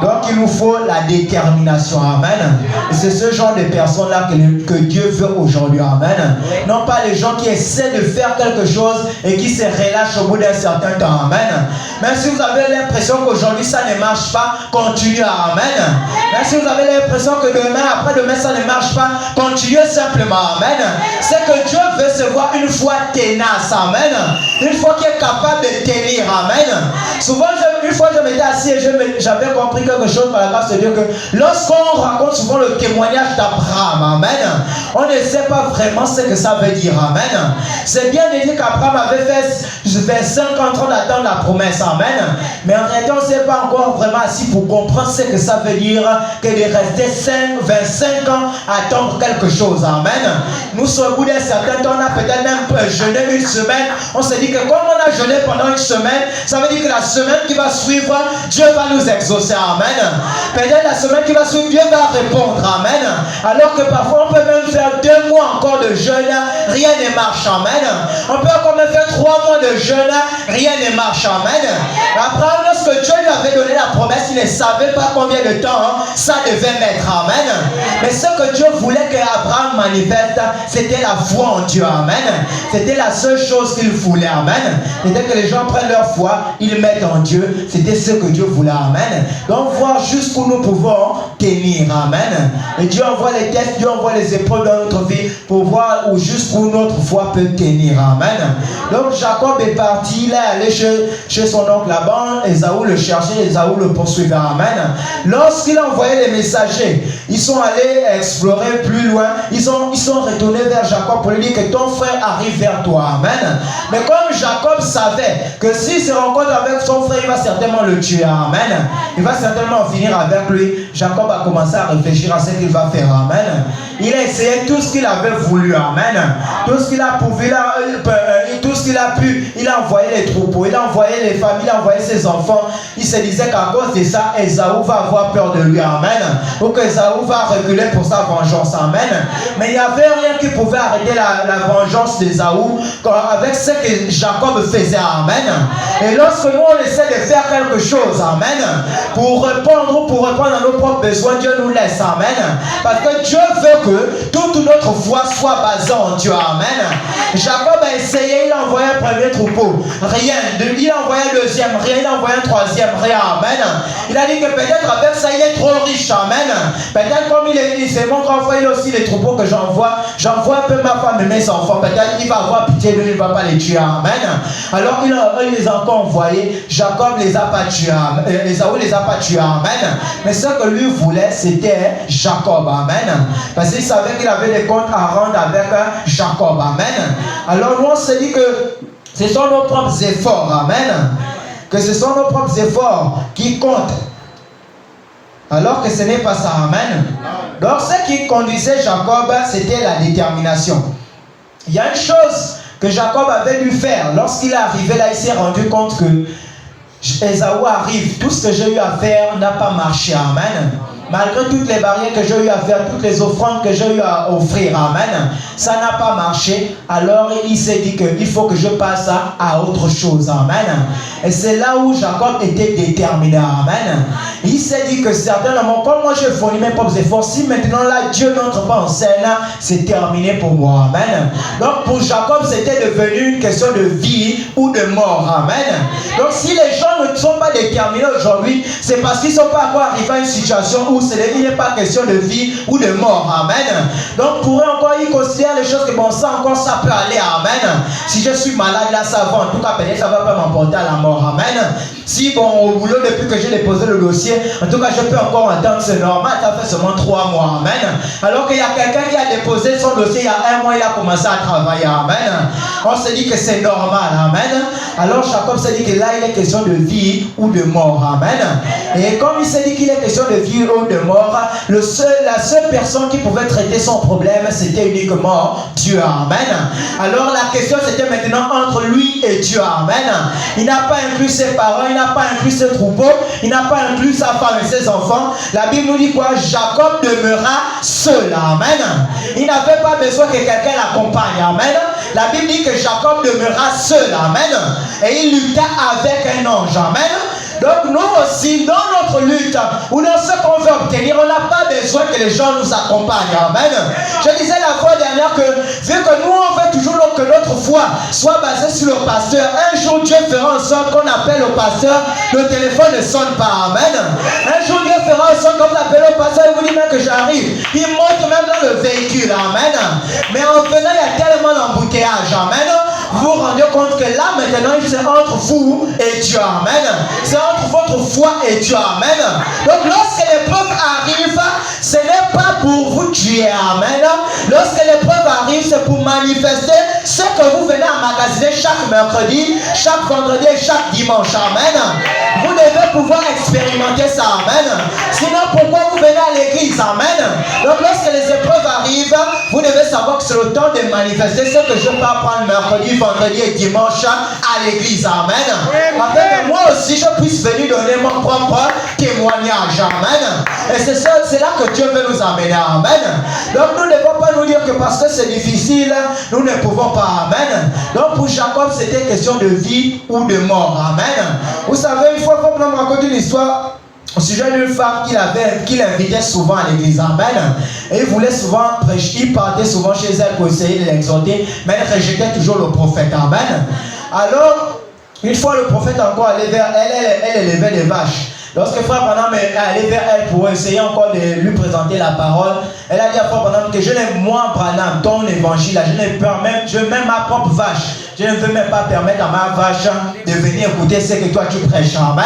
Donc il nous faut la détermination, amen. Et c'est ce genre de personnes-là que Dieu veut aujourd'hui, amen. Non pas les gens qui essaient de faire quelque chose et qui se relâchent au bout d'un certain temps, amen. Même si vous avez l'impression qu'aujourd'hui ça ne marche pas, continuez, amen. Même si vous avez l'impression que demain, après-demain ça ne marche pas, continuez simplement, amen. C'est que Dieu veut se voir une foi tenace, amen. Une foi qui est capable de tenir, amen. Souvent, une fois je m'étais assis et j'avais compris quelque chose par la grâce de Dieu, que lorsqu'on raconte souvent le témoignage d'Abraham, amen, on ne sait pas vraiment ce que ça veut dire, amen. C'est bien de dire qu'Abraham avait fait 50 ans d'attendre la promesse, amen, mais en réalité on ne s'est pas encore vraiment assis pour comprendre ce que ça veut dire que de rester 25 ans à attendre quelque chose, amen. Nous sommes au bout d'un certain temps, on a peut-être même jeûné une semaine, on s'est dit que comme on a jeûné pendant une semaine, ça veut dire que la semaine qui va suivre, Dieu va nous exaucer, amen. Peut-être la semaine qui va suivre, Dieu va répondre, amen. Alors que parfois on peut même faire 2 mois encore de jeûne, rien ne marche, amen. On peut encore même faire 3 mois de jeûne, rien ne marche, amen. Abraham, lorsque Dieu lui avait donné la promesse, il ne savait pas combien de temps ça devait mettre, amen. Mais ce que Dieu voulait que Abraham manifeste, c'était la foi en Dieu, amen. C'était la seule chose qu'il voulait, amen. C'était que les gens prennent leur foi, ils mettent en Dieu. C'était ce que Dieu voulait, amen. Donc voir jusqu'où nous pouvons tenir, amen. Et Dieu envoie les tests, Dieu envoie les épreuves dans notre vie pour voir jusqu'où notre foi peut tenir, amen. Donc Jacob est parti, il est allé chez son oncle Laban, Ésaü le cherchait, Ésaü le poursuivait, amen. Lorsqu'il a envoyé les messagers, ils sont allés explorer plus loin, ils sont retournés vers Jacob pour lui dire que ton frère arrive vers toi, amen. Mais comme Jacob savait que s'il se rencontre avec son frère, il va se certainement le tuer. Amen. Il va certainement en finir avec lui. Jacob a commencé à réfléchir à ce qu'il va faire. Amen. Il a essayé tout ce qu'il avait voulu. Amen. Tout ce qu'il a pourvu, tout ce qu'il a pu, il a envoyé les troupeaux, il a envoyé les familles, il a envoyé ses enfants. Il se disait qu'à cause de ça, Ésaü va avoir peur de lui. Amen. Ou que Ésaü va reculer pour sa vengeance. Amen. Mais il n'y avait rien qui pouvait arrêter la vengeance d'Ésaü avec ce que Jacob faisait. Amen. Et lorsque nous on essaie de faire quelque chose, amen, pour répondre à nos propres besoins, Dieu nous laisse. Amen. Parce que Dieu veut que toute notre foi soit basée en Dieu. Amen. Jacob a essayé, il a envoyé un premier troupeau, rien. Il a envoyé un deuxième, rien. Il a envoyé un troisième, rien. Amen. Il a dit que peut-être avec ça, il est trop riche. Amen. Peut-être comme il est, c'est mon grand frère, il a aussi les troupeaux que j'envoie un peu ma femme et mes enfants. Peut-être il va avoir pitié de lui, il ne va pas les tuer. Amen. Alors il les a encore envoyés. Jacob les a pas tués. Ésaü les a pas tués. Amen. Mais ce que lui voulait, c'était Jacob. Amen. Parce qu'il savait qu'il avait des comptes à rendre avec Jacob. Amen. Alors nous on se dit que ce sont nos propres efforts. Amen. Que ce sont nos propres efforts qui comptent. Alors que ce n'est pas ça. Amen. Donc ce qui conduisait Jacob, c'était la détermination. Il y a une chose que Jacob avait dû faire. Lorsqu'il est arrivé là, il s'est rendu compte que Ésaü arrive. Tout ce que j'ai eu à faire n'a pas marché. Amen. Malgré toutes les barrières que j'ai eu à faire, toutes les offrandes que j'ai eu à offrir, amen, ça n'a pas marché. Alors il s'est dit qu'il faut que je passe à autre chose, amen. Et c'est là où Jacob était déterminé, amen. Il s'est dit que certainement, comme moi j'ai fourni mes propres efforts, si maintenant là Dieu n'entre pas en scène, c'est terminé pour moi, amen. Donc pour Jacob, c'était devenu une question de vie ou de mort, amen. Donc si les gens ne sont pas déterminés aujourd'hui, c'est parce qu'ils ne sont pas encore arrivés à une situation où il n'est pas question de vie ou de mort. Amen. Donc pour eux encore, ils considèrent les choses que bon, ça encore, ça peut aller. Amen. Si je suis malade, là, ça va. En tout cas, peut-être ça ne va pas m'emporter à la mort. Amen. Si bon, au boulot, depuis que j'ai déposé le dossier, en tout cas, je peux encore attendre, c'est normal. Ça fait seulement 3 mois. Amen. Alors qu'il y a quelqu'un qui a déposé son dossier il y a 1 mois, il a commencé à travailler. Amen. On se dit que c'est normal. Amen. Alors Jacob s'est dit que là, il est question de vie ou de mort. Amen. Et comme il s'est dit qu'il est question de vie ou de mort, la seule personne qui pouvait traiter son problème, c'était uniquement Dieu. Amen. Alors la question c'était maintenant entre lui et Dieu. Amen. Il n'a pas inclus ses parents, il n'a pas inclus ses troupeaux, il n'a pas inclus sa femme et ses enfants. La Bible nous dit quoi? Jacob demeura seul. Amen. Il n'avait pas besoin que quelqu'un l'accompagne. Amen. La Bible dit que Jacob demeura seul. Amen. Et il lutta avec un ange. Amen. Donc nous aussi, dans notre lutte, ou dans ce qu'on veut obtenir, on n'a pas besoin que les gens nous accompagnent. Amen. Je disais la fois dernière que, vu que nous, on veut toujours que notre foi soit basée sur le pasteur, un jour Dieu fera en sorte qu'on appelle au pasteur, le téléphone ne sonne pas. Amen. Un jour Dieu fera en sorte qu'on appelle au pasteur, il vous dit même que j'arrive. Il monte même dans le véhicule. Amen. Mais en venant, il y a tellement d'embouteillage. Amen. Vous vous rendez compte que là, maintenant, c'est entre vous et Dieu. Amen. C'est entre votre foi et Dieu. Amen. Donc, lorsque l'épreuve arrive, ce n'est pas pour vous tuer. Amen. Lorsque l'épreuve arrive, c'est pour manifester ce que vous venez emmagasiner chaque mercredi, chaque vendredi et chaque dimanche. Amen. Vous devez pouvoir expérimenter ça. Amen. Sinon, pourquoi vous venez à l'église? Amen. Donc, lorsque les épreuves arrivent, vous devez savoir que c'est le temps de manifester ce que je peux apprendre mercredi, vendredi et dimanche à l'église. Amen. Afin que moi aussi je puisse venir donner mon propre témoignage. Amen. Et c'est là que Dieu veut nous amener. Amen. Donc nous ne devons pas nous dire que parce que c'est difficile, nous ne pouvons pas. Amen. Donc pour Jacob, c'était question de vie ou de mort. Amen. Vous savez, une fois qu'on me raconte une histoire au sujet d'une femme qu'il invitait souvent à l'église. Amen. Et il voulait souvent prêcher, il partait souvent chez elle pour essayer de l'exhorter, mais elle rejetait toujours le prophète. Amen. Alors, une fois le prophète encore allé vers elle, elle élevait des vaches. Lorsque Frère Branham est allé vers elle pour essayer encore de lui présenter la parole, elle a dit à Frère Branham que je n'ai, moi Branham, ton évangile, je mets ma propre vache. Je ne veux même pas permettre à ma vache de venir écouter ce que toi tu prêches. Amen.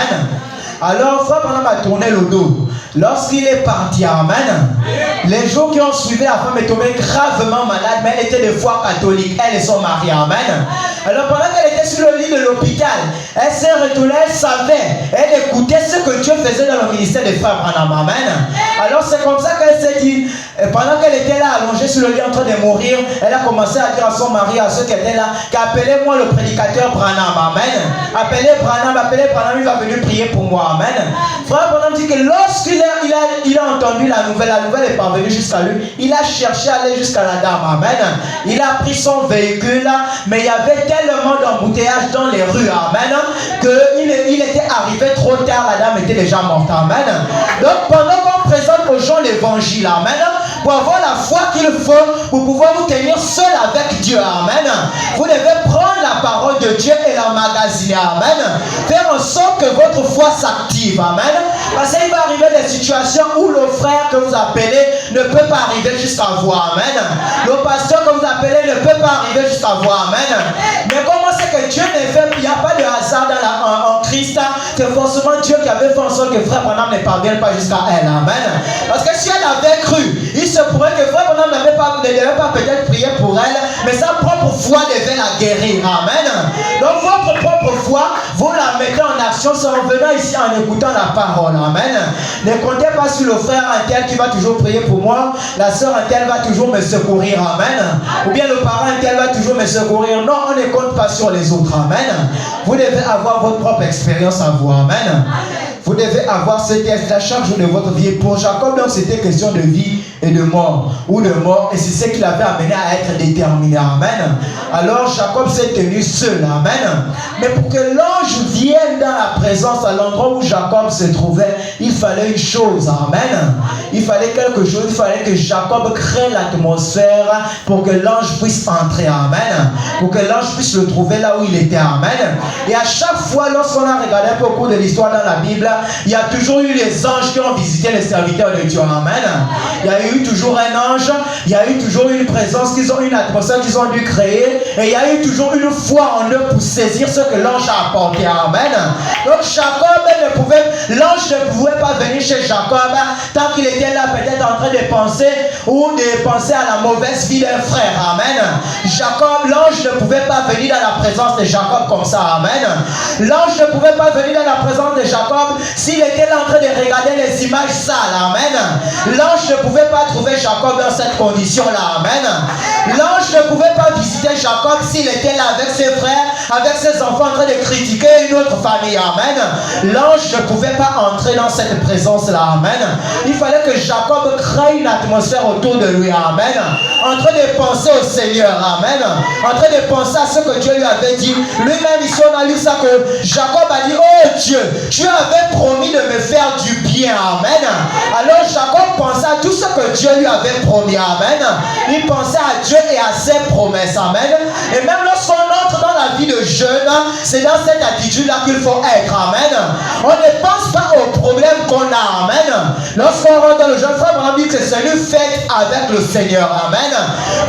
Alors, Frère Branham a tourné le dos. Lorsqu'il est parti, amen, les jours qui ont suivi, la femme est tombée gravement malade, mais elle était de foi catholique, elle et son mari, amen. Alors pendant qu'elle était sur le lit de l'hôpital, elle s'est retournée, elle savait, elle écoutait ce que Dieu faisait dans le ministère des frères Branham, amen. Alors c'est comme ça qu'elle s'est dit, pendant qu'elle était là allongée sur le lit en train de mourir, elle a commencé à dire à son mari, à ceux qui étaient là, qu'appelez-moi le prédicateur Branham, amen. Appelez Branham, il va venir prier pour moi, amen. Frère Branham dit que lorsqu'il a entendu la nouvelle est parvenue jusqu'à lui, il a cherché à aller jusqu'à la dame, amen. Il a pris son véhicule, mais il y avait tellement d'embouteillages dans les rues, amen, qu'il était arrivé trop tard, la dame était déjà morte, amen. Donc pendant qu'on présente aux gens l'évangile, amen, pour avoir la foi qu'il faut, pour pouvoir vous tenir seul avec Dieu, amen, vous devez prendre la parole de Dieu et l'emmagasiner, amen. Faire en sorte que votre foi s'active, amen. Parce qu'il va arriver des situations où le frère que vous appelez ne peut pas arriver jusqu'à vous, amen. Le pasteur que vous appelez ne peut pas arriver jusqu'à vous, amen. Mais comment c'est que Dieu ne fait, il n'y a pas de hasard en Christ, c'est forcément Dieu qui avait fait en sorte que frère Branham ne parvienne pas jusqu'à elle, amen. Parce que si elle avait cru, il se pourrait que frère Branham ne devait pas peut-être prier pour elle, mais sa propre foi devait la guérir, amen. Donc votre propre foi, vous la mettez en action, c'est en venant ici en écoutant la parole, amen. Ne comptez pas sur le frère un tel qui va toujours prier pour moi, la soeur un tel va toujours me secourir, amen. Ou bien le parent un tel va toujours me secourir. Non, on ne compte pas sur les autres, amen. Vous devez avoir votre propre expérience à vous, amen. Vous devez avoir ce test à chaque jour de votre vie. Pour Jacob, donc, c'était question de vie et de mort, ou de mort, et c'est ce qui l'avait amené à être déterminé, amen. Alors Jacob s'est tenu seul, amen. Mais pour que l'ange vienne dans la présence, à l'endroit où Jacob se trouvait, il fallait une chose, amen. Il fallait quelque chose, il fallait que Jacob crée l'atmosphère pour que l'ange puisse entrer, amen. Pour que l'ange puisse le trouver là où il était, amen. Et à chaque fois, lorsqu'on a regardé un peu au cours de l'histoire dans la Bible, il y a toujours eu les anges qui ont visité les serviteurs de Dieu, amen. Il y a eu toujours un ange, il y a eu toujours une présence, une atmosphère qu'ils ont dû créer, et il y a eu toujours une foi en eux pour saisir ce que l'ange a apporté, amen. Donc Jacob l'ange ne pouvait pas venir chez Jacob tant qu'il était là peut-être en train de penser à la mauvaise vie d'un frère, amen. L'ange ne pouvait pas venir dans la présence de Jacob comme ça, amen. L'ange ne pouvait pas venir dans la présence de Jacob s'il était là en train de regarder les images sales, amen. L'ange ne pouvait pas trouver Jacob dans cette condition-là, amen. L'ange ne pouvait pas visiter Jacob s'il était là avec ses frères, avec ses enfants en train de critiquer une autre famille, amen. L'ange ne pouvait pas entrer dans cette présence-là, amen. Il fallait que Jacob crée une atmosphère autour de lui, amen. En train de penser au Seigneur, amen. En train de penser à ce que Dieu lui avait dit. Lui-même, ici on a lu ça que Jacob a dit, oh Dieu, tu avais promis de me faire du bien, amen. Alors Jacob pensait à tout ce que Dieu lui avait promis, amen. Il pensait à Dieu et à ses promesses, amen. Et même lorsqu'on entre dans la vie de jeune, c'est dans cette attitude-là qu'il faut être, amen. On ne pense pas aux problèmes qu'on a, amen. Lorsqu'on rentre dans le jeûne, frère, on a dit que c'est celui fait avec le Seigneur, amen.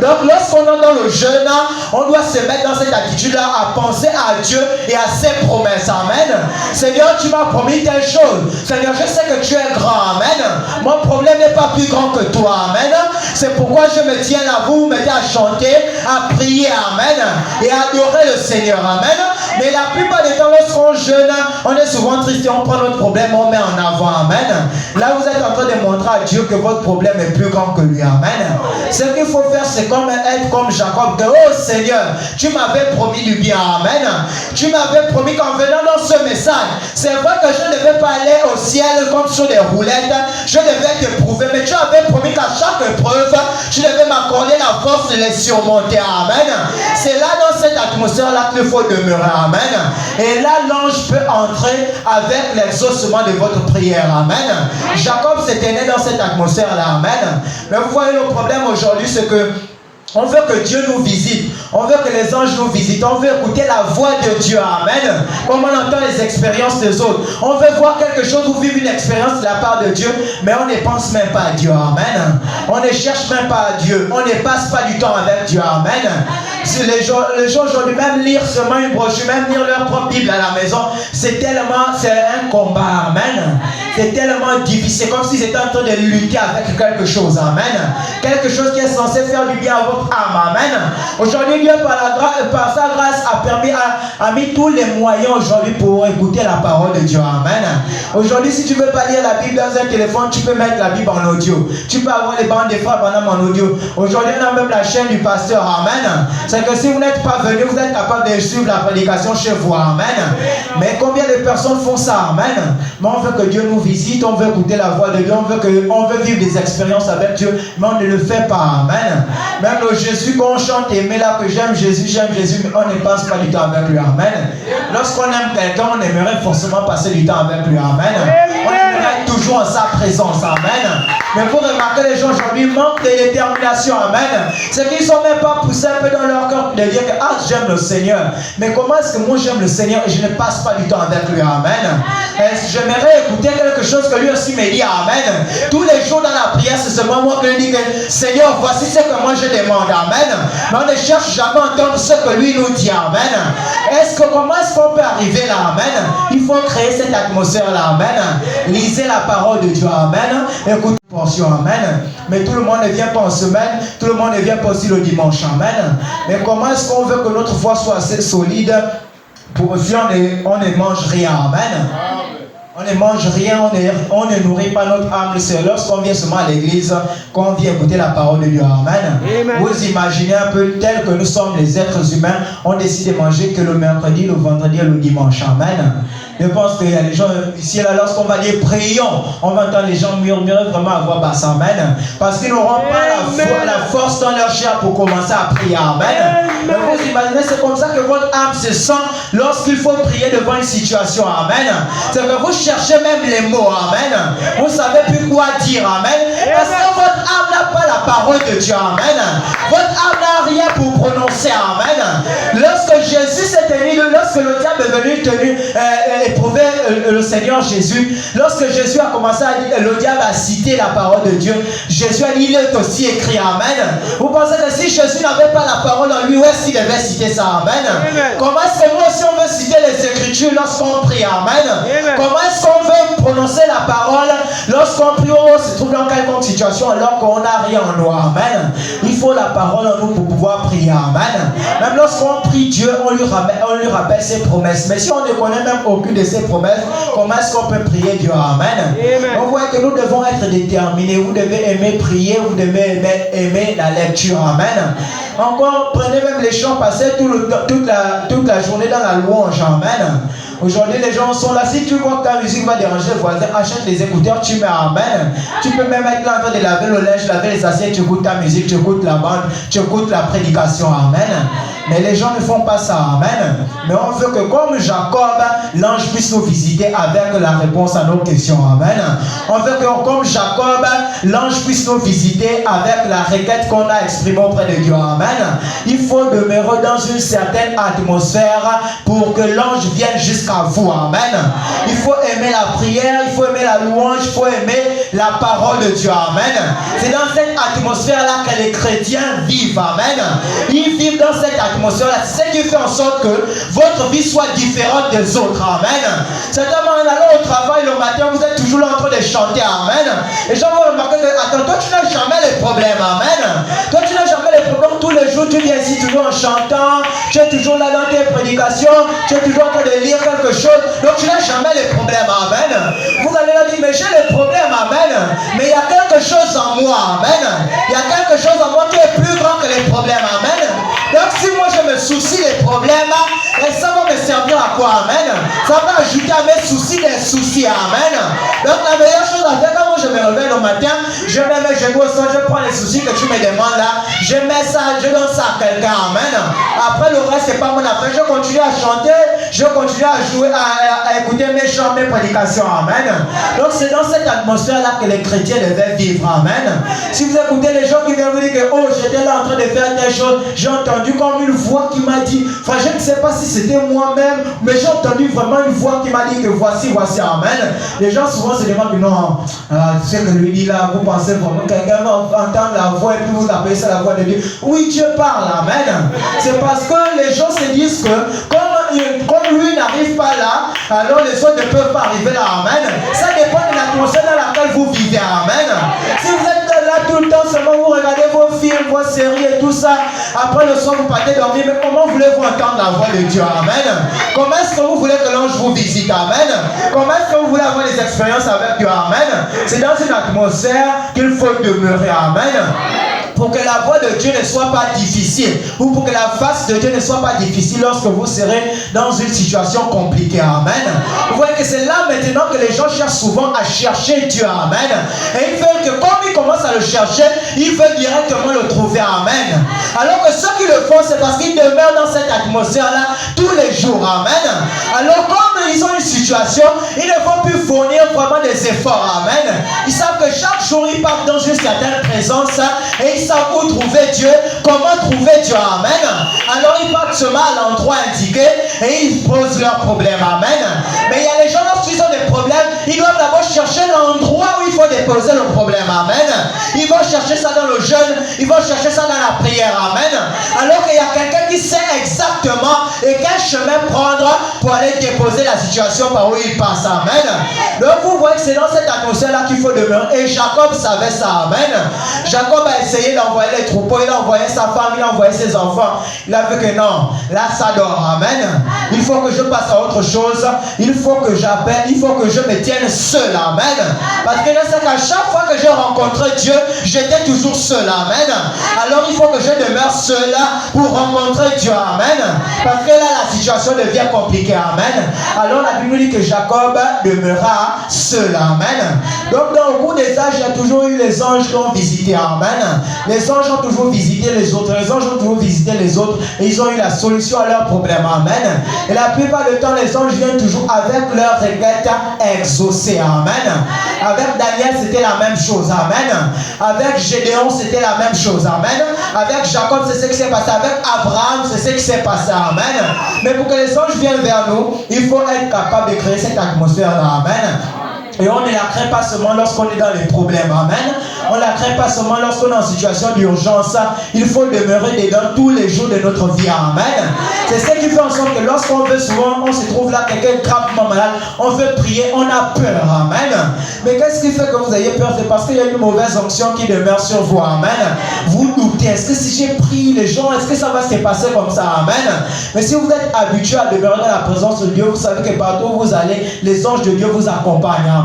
Donc lorsqu'on entre dans le jeûne, on doit se mettre dans cette attitude-là à penser à Dieu et à ses promesses, amen. Seigneur, tu m'as promis telle chose. Seigneur, je sais que tu es grand, amen. Mon problème n'est pas plus grand que toi, amen. C'est pourquoi je me tiens là, vous mettez à chanter, à prier, amen, et à adorer le Seigneur, amen. Mais la plupart des temps, lorsqu'on jeûne, on est souvent triste et on prend notre problème, on met en avant, amen. Là, vous êtes en train de montrer à Dieu que votre problème est plus grand que lui, amen. Ce qu'il faut faire, c'est comme être comme Jacob, que, oh Seigneur, tu m'avais promis du bien, amen. Tu m'avais promis qu'en venant dans ce message, c'est vrai que je ne devais pas aller au ciel comme sur des roulettes, je devais te prouver, mais tu avais promis qu'à chaque épreuve, tu devais m'accorder la force de les surmonter, amen. C'est là, dans cette atmosphère-là, qu'il faut demeurer, amen. Et là, l'ange peut entrer avec l'exaucement de votre prière, amen. Jacob s'était né dans cette atmosphère-là, amen. Mais vous voyez, le problème aujourd'hui, c'est que on veut que Dieu nous visite. On veut que les anges nous visitent. On veut écouter la voix de Dieu. Amen. Comme on entend les expériences des autres. On veut voir quelque chose ou vivre une expérience de la part de Dieu. Mais on ne pense même pas à Dieu. Amen. On ne cherche même pas à Dieu. On ne passe pas du temps avec Dieu. Amen. Si les gens aujourd'hui, même lire seulement une brochure, même lire leur propre Bible à la maison, c'est un combat. Amen. C'est tellement difficile, comme s'ils étaient en train de lutter avec quelque chose. Amen. Quelque chose qui est censé faire du bien à votre âme. Amen. Aujourd'hui, Dieu, par sa grâce, a mis tous les moyens aujourd'hui pour écouter la parole de Dieu. Amen. Aujourd'hui, si tu ne veux pas lire la Bible dans un téléphone, tu peux mettre la Bible en audio. Tu peux avoir les bandes des frères pendant en audio. Aujourd'hui, on a même la chaîne du pasteur. Amen. C'est que si vous n'êtes pas venu, vous êtes capable de suivre la prédication chez vous. Amen. Mais combien de personnes font ça? Amen. Mais on veut que Dieu nous visite, on veut écouter la voix de Dieu, on veut vivre des expériences avec Dieu, mais on ne le fait pas. Amen. Même le Jésus qu'on chante, aimer là que j'aime Jésus, mais on ne passe pas du temps avec lui. Amen. Lorsqu'on aime quelqu'un, on aimerait forcément passer du temps avec lui. Amen. On aimerait être toujours en sa présence. Amen. Mais vous remarquez, les gens aujourd'hui manquent de détermination. Amen. C'est qu'ils ne sont même pas poussés un peu dans leur cœur de dire que j'aime le Seigneur. Mais comment est-ce que moi j'aime le Seigneur et je ne passe pas du temps avec lui? Amen. J'aimerais écouter quelque chose que lui aussi me dit. Amen. Tous les jours dans la prière, c'est seulement moi qui lui dis que Seigneur, voici ce que moi je demande. Amen. Mais on ne cherche jamais à entendre ce que lui nous dit. Amen. Comment est-ce qu'on peut arriver là? Amen. Il faut créer cette atmosphère là. Amen. Lisez la parole de Dieu. Amen. Écoutez. Amen. Mais tout le monde ne vient pas en semaine, tout le monde ne vient pas aussi le dimanche. Amen. Mais comment est-ce qu'on veut que notre foi soit assez solide pour si on ne mange rien? Amen. On ne mange rien, on ne nourrit pas notre âme. C'est lorsqu'on vient seulement à l'église qu'on vient écouter la parole de Dieu. Amen. Amen. Vous imaginez un peu, tel que nous sommes les êtres humains, on décide de manger que le mercredi, le vendredi et le dimanche. Amen. Je pense qu'il y a des gens ici là, lorsqu'on va dire prions, on va entendre les gens murmurer vraiment à voix basse. Amen. Parce qu'ils n'auront pas la force dans leur chair pour commencer à prier. Amen. Mais vous imaginez, c'est comme ça que votre âme se sent lorsqu'il faut prier devant une situation. Amen. C'est que vous cherchez même les mots. Amen. Vous ne savez plus quoi dire. Amen. Parce que votre âme n'a pas la parole de Dieu. Amen. Votre âme n'a rien pour prononcer. Amen. Lorsque Jésus s'est tenu, lorsque le diable est venu éprouver le Seigneur Jésus, lorsque Jésus a commencé à dire, le diable a cité la parole de Dieu, Jésus a dit, il est aussi écrit. Amen. Vous pensez que si Jésus n'avait pas la parole en lui, où est-ce qu'il devait citer ça? Amen. Comment est-ce que nous aussi on veut citer les Écritures lorsqu'on prie? Amen. Comment est-ce qu'on veut prononcer la parole lorsqu'on prie? On se trouve dans quelconque situation alors qu'on n'a rien en nous? Amen. Il faut la parole en nous pour pouvoir prier. Amen. Même lorsqu'on prie Dieu, on lui rappelle ses promesses. Mais si on ne connaît même aucune de ses promesses, comment est-ce qu'on peut prier Dieu? Amen. On voit que nous devons être déterminés. Vous devez aimer prier, vous devez aimer la lecture. Amen. Encore, prenez même les chants, passez toute la journée dans la louange. Amen. Aujourd'hui, les gens sont là. Si tu vois que ta musique va déranger le voisin, achète les écouteurs, tu mets. Amen. Tu peux même être là en train de laver le linge, laver les assiettes, tu écoutes ta musique, tu écoutes la bande, tu écoutes la prédication. Amen. Mais les gens ne font pas ça. Amen. Mais on veut que comme Jacob, l'ange puisse nous visiter avec la réponse à nos questions. Amen. On veut que comme Jacob, l'ange puisse nous visiter avec la requête qu'on a exprimée auprès de Dieu. Amen. Il faut demeurer dans une certaine atmosphère pour que l'ange vienne jusqu'à vous. Amen. Il faut aimer la prière, il faut aimer la louange, il faut aimer la parole de Dieu. Amen. C'est dans cette atmosphère-là que les chrétiens vivent. Amen. Ils vivent dans cette atmosphère-là. C'est ce qui fait en sorte que votre vie soit différente des autres. Amen. Certainement, en allant au travail le matin, vous êtes toujours là en train de chanter. Amen. Et gens vont remarquer que, attends, toi tu n'as jamais les problèmes. Amen. Toi tu n'as jamais les problèmes. Tous les jours, tu viens ici toujours en chantant. Tu es toujours là dans tes prédications. Tu es toujours en train de lire quelque chose. Donc tu n'as jamais les problèmes. Amen. Vous allez leur dire, mais j'ai les problèmes. Amen. Mais il y a quelque chose en moi. Amen. Il y a quelque chose en moi qui est plus grand que les problèmes. Amen. Donc si moi je me soucie des problèmes, et ça va me servir à quoi? Amen. Ça va ajouter à mes soucis des soucis. Amen. Donc la meilleure chose à faire quand moi je me réveille le matin, je mets mes genoux au sol, je prends les soucis que tu me demandes là, je mets ça, je donne ça à quelqu'un. Amen. Après le reste c'est pas mon affaire. Je continue à chanter, je continue à jouer, à écouter mes chants, mes prédications. Amen. Donc c'est dans cette atmosphère là que les chrétiens devaient vivre. Amen. Si vous écoutez les gens qui viennent vous dire que oh j'étais là en train de faire telle chose, j'ai entendu comme une voix qui m'a dit, enfin je ne sais pas si c'était moi-même, mais j'ai entendu vraiment une voix qui m'a dit que voici, amen. Les gens souvent se demandent, non, tu sais que lui dit là, vous pensez vraiment que quelqu'un va entendre la voix et puis vous appelez ça la voix de Dieu. Oui, Dieu parle, amen. C'est parce que les gens se disent que comme lui n'arrive pas là, alors les autres ne peuvent pas arriver là, amen. Ça dépend de la l'atmosphère dans laquelle vous vivez. Amen. Si vous êtes là tout le temps, seulement vous regardez vos films, vos séries et tout ça, après le soir vous partez dormir, mais comment voulez-vous entendre la voix de Dieu? Amen. Comment est-ce que vous voulez que l'ange vous visite? Amen. Comment est-ce que vous voulez avoir des expériences avec Dieu? Amen. C'est dans une atmosphère qu'il faut demeurer. Amen. Pour que la voix de Dieu ne soit pas difficile, ou pour que la face de Dieu ne soit pas difficile lorsque vous serez dans une situation compliquée. Amen. Vous voyez que c'est là maintenant que les gens cherchent souvent à chercher Dieu. Amen. Et ils veulent que comme ils commencent à le chercher, ils veulent directement le trouver. Amen. Alors que ceux qui le font, c'est parce qu'ils demeurent dans cette atmosphère-là tous les jours. Amen. Alors comme ils ont une situation, ils ne vont plus fournir vraiment des efforts. Amen. Ils savent que chaque jour, ils partent dans une certaine présence et ils savent où trouver Dieu, comment trouver Dieu. Amen. Alors ils partent seulement à l'endroit indiqué et ils posent leurs problèmes. Amen. Mais il y a les gens, lorsqu'ils ont des problèmes, ils doivent d'abord chercher l'endroit où il faut déposer le problème. Amen. Ils vont chercher ça dans le jeûne, ils vont chercher ça dans la prière. Amen. Alors qu'il y a quelqu'un qui sait exactement et quel chemin prendre pour aller déposer la situation par où il passe. Amen. Donc vous voyez que c'est dans cette atmosphère-là qu'il faut demeurer. Et Jacob savait ça. Amen. Jacob a essayé d'envoyer les troupeaux, il a envoyé sa femme, il a envoyé ses enfants. Il a vu que non, là ça dort. Amen. Il faut que je passe à autre chose. Il faut que j'appelle, il faut que je me tienne seul. Amen. Parce que je sais qu'à chaque fois que j'ai rencontré Dieu, j'étais toujours seul. Amen. Alors il faut que je demeure seul pour rencontrer Dieu. Amen. Parce que là la situation devient compliquée. Amen. Alors la Bible dit que Jacob demeura seul. Amen. Donc dans le cours des âges, il y a toujours eu les anges qui ont visité. Amen. Les anges ont toujours visité les autres. Les anges ont toujours visité les autres et ils ont eu la solution à leurs problèmes. Amen. Et la plupart du temps, les anges viennent toujours avec leurs requêtes exaucées. Amen. Avec Daniel, c'était la même chose. Amen. Avec Gédéon, c'était la même chose. Amen. Avec Jacob, c'est ce qui s'est passé. Avec Abraham, c'est ce qui s'est passé. Amen. Mais pour que les anges viennent vers nous, il faut être capable de créer cette atmosphère-là. Amen. Et on ne la craint pas seulement lorsqu'on est dans les problèmes. Amen. On ne la craint pas seulement lorsqu'on est en situation d'urgence. Il faut demeurer dedans tous les jours de notre vie. Amen. C'est ce qui fait en sorte que lorsqu'on veut souvent, on se trouve là, quelqu'un est gravement malade, on veut prier, on a peur. Amen. Mais qu'est-ce qui fait que vous ayez peur? C'est parce qu'il y a une mauvaise onction qui demeure sur vous. Amen. Vous doutez. Est-ce que si j'ai prié les gens, est-ce que ça va se passer comme ça? Amen. Mais si vous êtes habitué à demeurer dans la présence de Dieu, vous savez que partout où vous allez, les anges de Dieu vous accompagnent. Amen.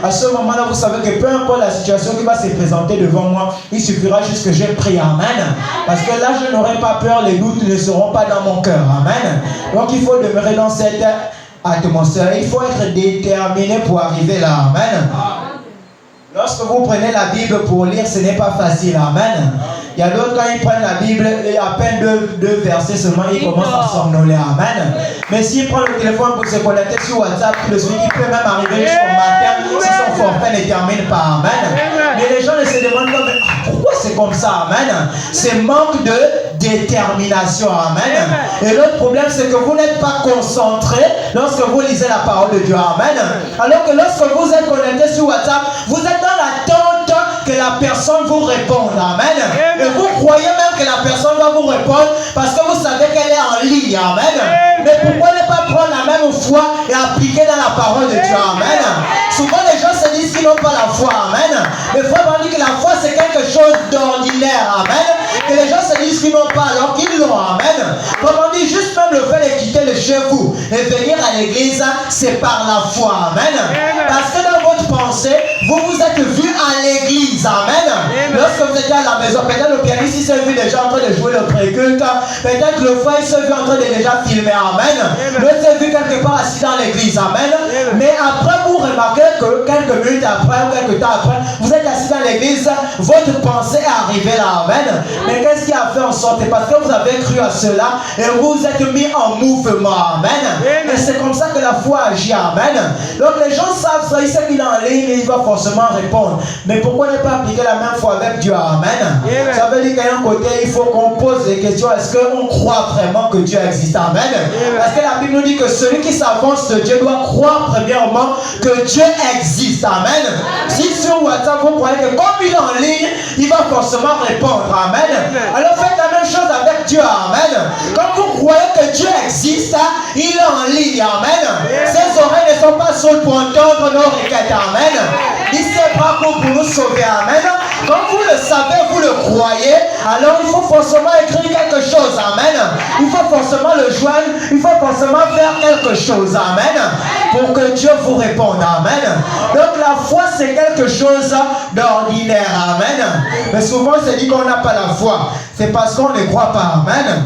À ce moment-là, vous savez que peu importe la situation qui va se présenter devant moi, il suffira juste que j'ai prié. Amen. Parce que là, je n'aurai pas peur, les doutes ne seront pas dans mon cœur. Amen. Donc, il faut demeurer dans cette atmosphère. Il faut être déterminé pour arriver là. Amen. Lorsque vous prenez la Bible pour lire, ce n'est pas facile. Amen. Il y a d'autres, quand ils prennent la Bible, et à peine deux versets seulement, ils commencent à somnoler. Amen. Mais s'ils prennent le téléphone pour se connecter sur WhatsApp, tout de suite, il peut même arriver jusqu'au matin si son forfait ne termine pas. Amen. Mais les gens ne se demandent pas, mais pourquoi c'est comme ça? Amen. C'est manque de détermination. Amen. Et l'autre problème, c'est que vous n'êtes pas concentré lorsque vous lisez la parole de Dieu. Amen. Alors que lorsque vous êtes connecté sur WhatsApp, vous êtes dans l'attente que la personne vous réponde. Amen. Et vous croyez même que la personne va vous répondre parce que vous savez qu'elle est en ligne. Amen. Mais pourquoi ne pas prendre la même foi et appliquer dans la parole de Dieu? Amen. Souvent les gens se disent qu'ils n'ont pas la foi. Amen. Mais il faut dire que la foi c'est quelque chose d'ordinaire. Amen. Que les gens se disent qu'ils n'ont pas alors qu'ils l'ont. Amen. Comment dire, juste même le fait de quitter de chez vous et venir à l'église, c'est par la foi. Amen. Parce que dans votre pensée, vous vous êtes vu à l'église. Amen. Lorsque vous étiez à la maison, peut-être le pianiste il s'est vu déjà en train de jouer le préculte. Peut-être le frère il s'est vu en train de déjà filmer. Amen. L'autre s'est vu quelque part assis dans l'église. Amen. Mais après vous remarquez que quelques minutes après ou quelques temps après, vous êtes assis dans l'église, votre pensée est arrivée là. Amen. Mais qu'est-ce qui a fait en sorte? Parce que vous avez cru à cela et vous vous êtes mis en mouvement. Amen. Et c'est comme ça que la foi agit. Amen. Donc les gens savent ça, ils savent qu'il est en ligne et il va forcément répondre. Mais pourquoi ne pas appliquer la même foi avec Dieu? Dieu. Amen. Ça veut dire qu'à un côté, il faut qu'on pose des questions. Est-ce qu'on croit vraiment que Dieu existe? Amen. Parce que la Bible nous dit que celui qui s'avance de Dieu doit croire premièrement que Dieu existe. Amen. Si sur WhatsApp vous croyez que comme il est en ligne, il va forcément répondre. Amen. Alors faites la même chose avec Dieu. Amen. Quand vous croyez que Dieu existe, il est en ligne. Amen. Ses oreilles ne sont pas sourdes pour entendre nos requêtes. Amen. Il s'est bras pour nous sauver. Amen. Quand vous le savez, vous le croyez, alors il faut forcément écrire quelque chose. Amen. Il faut forcément le joindre. Il faut forcément faire quelque chose. Amen. Pour que Dieu vous réponde. Amen. Donc la foi, c'est quelque chose d'ordinaire. Amen. Mais souvent, on se dit qu'on n'a pas la foi. C'est parce qu'on ne croit pas. Amen.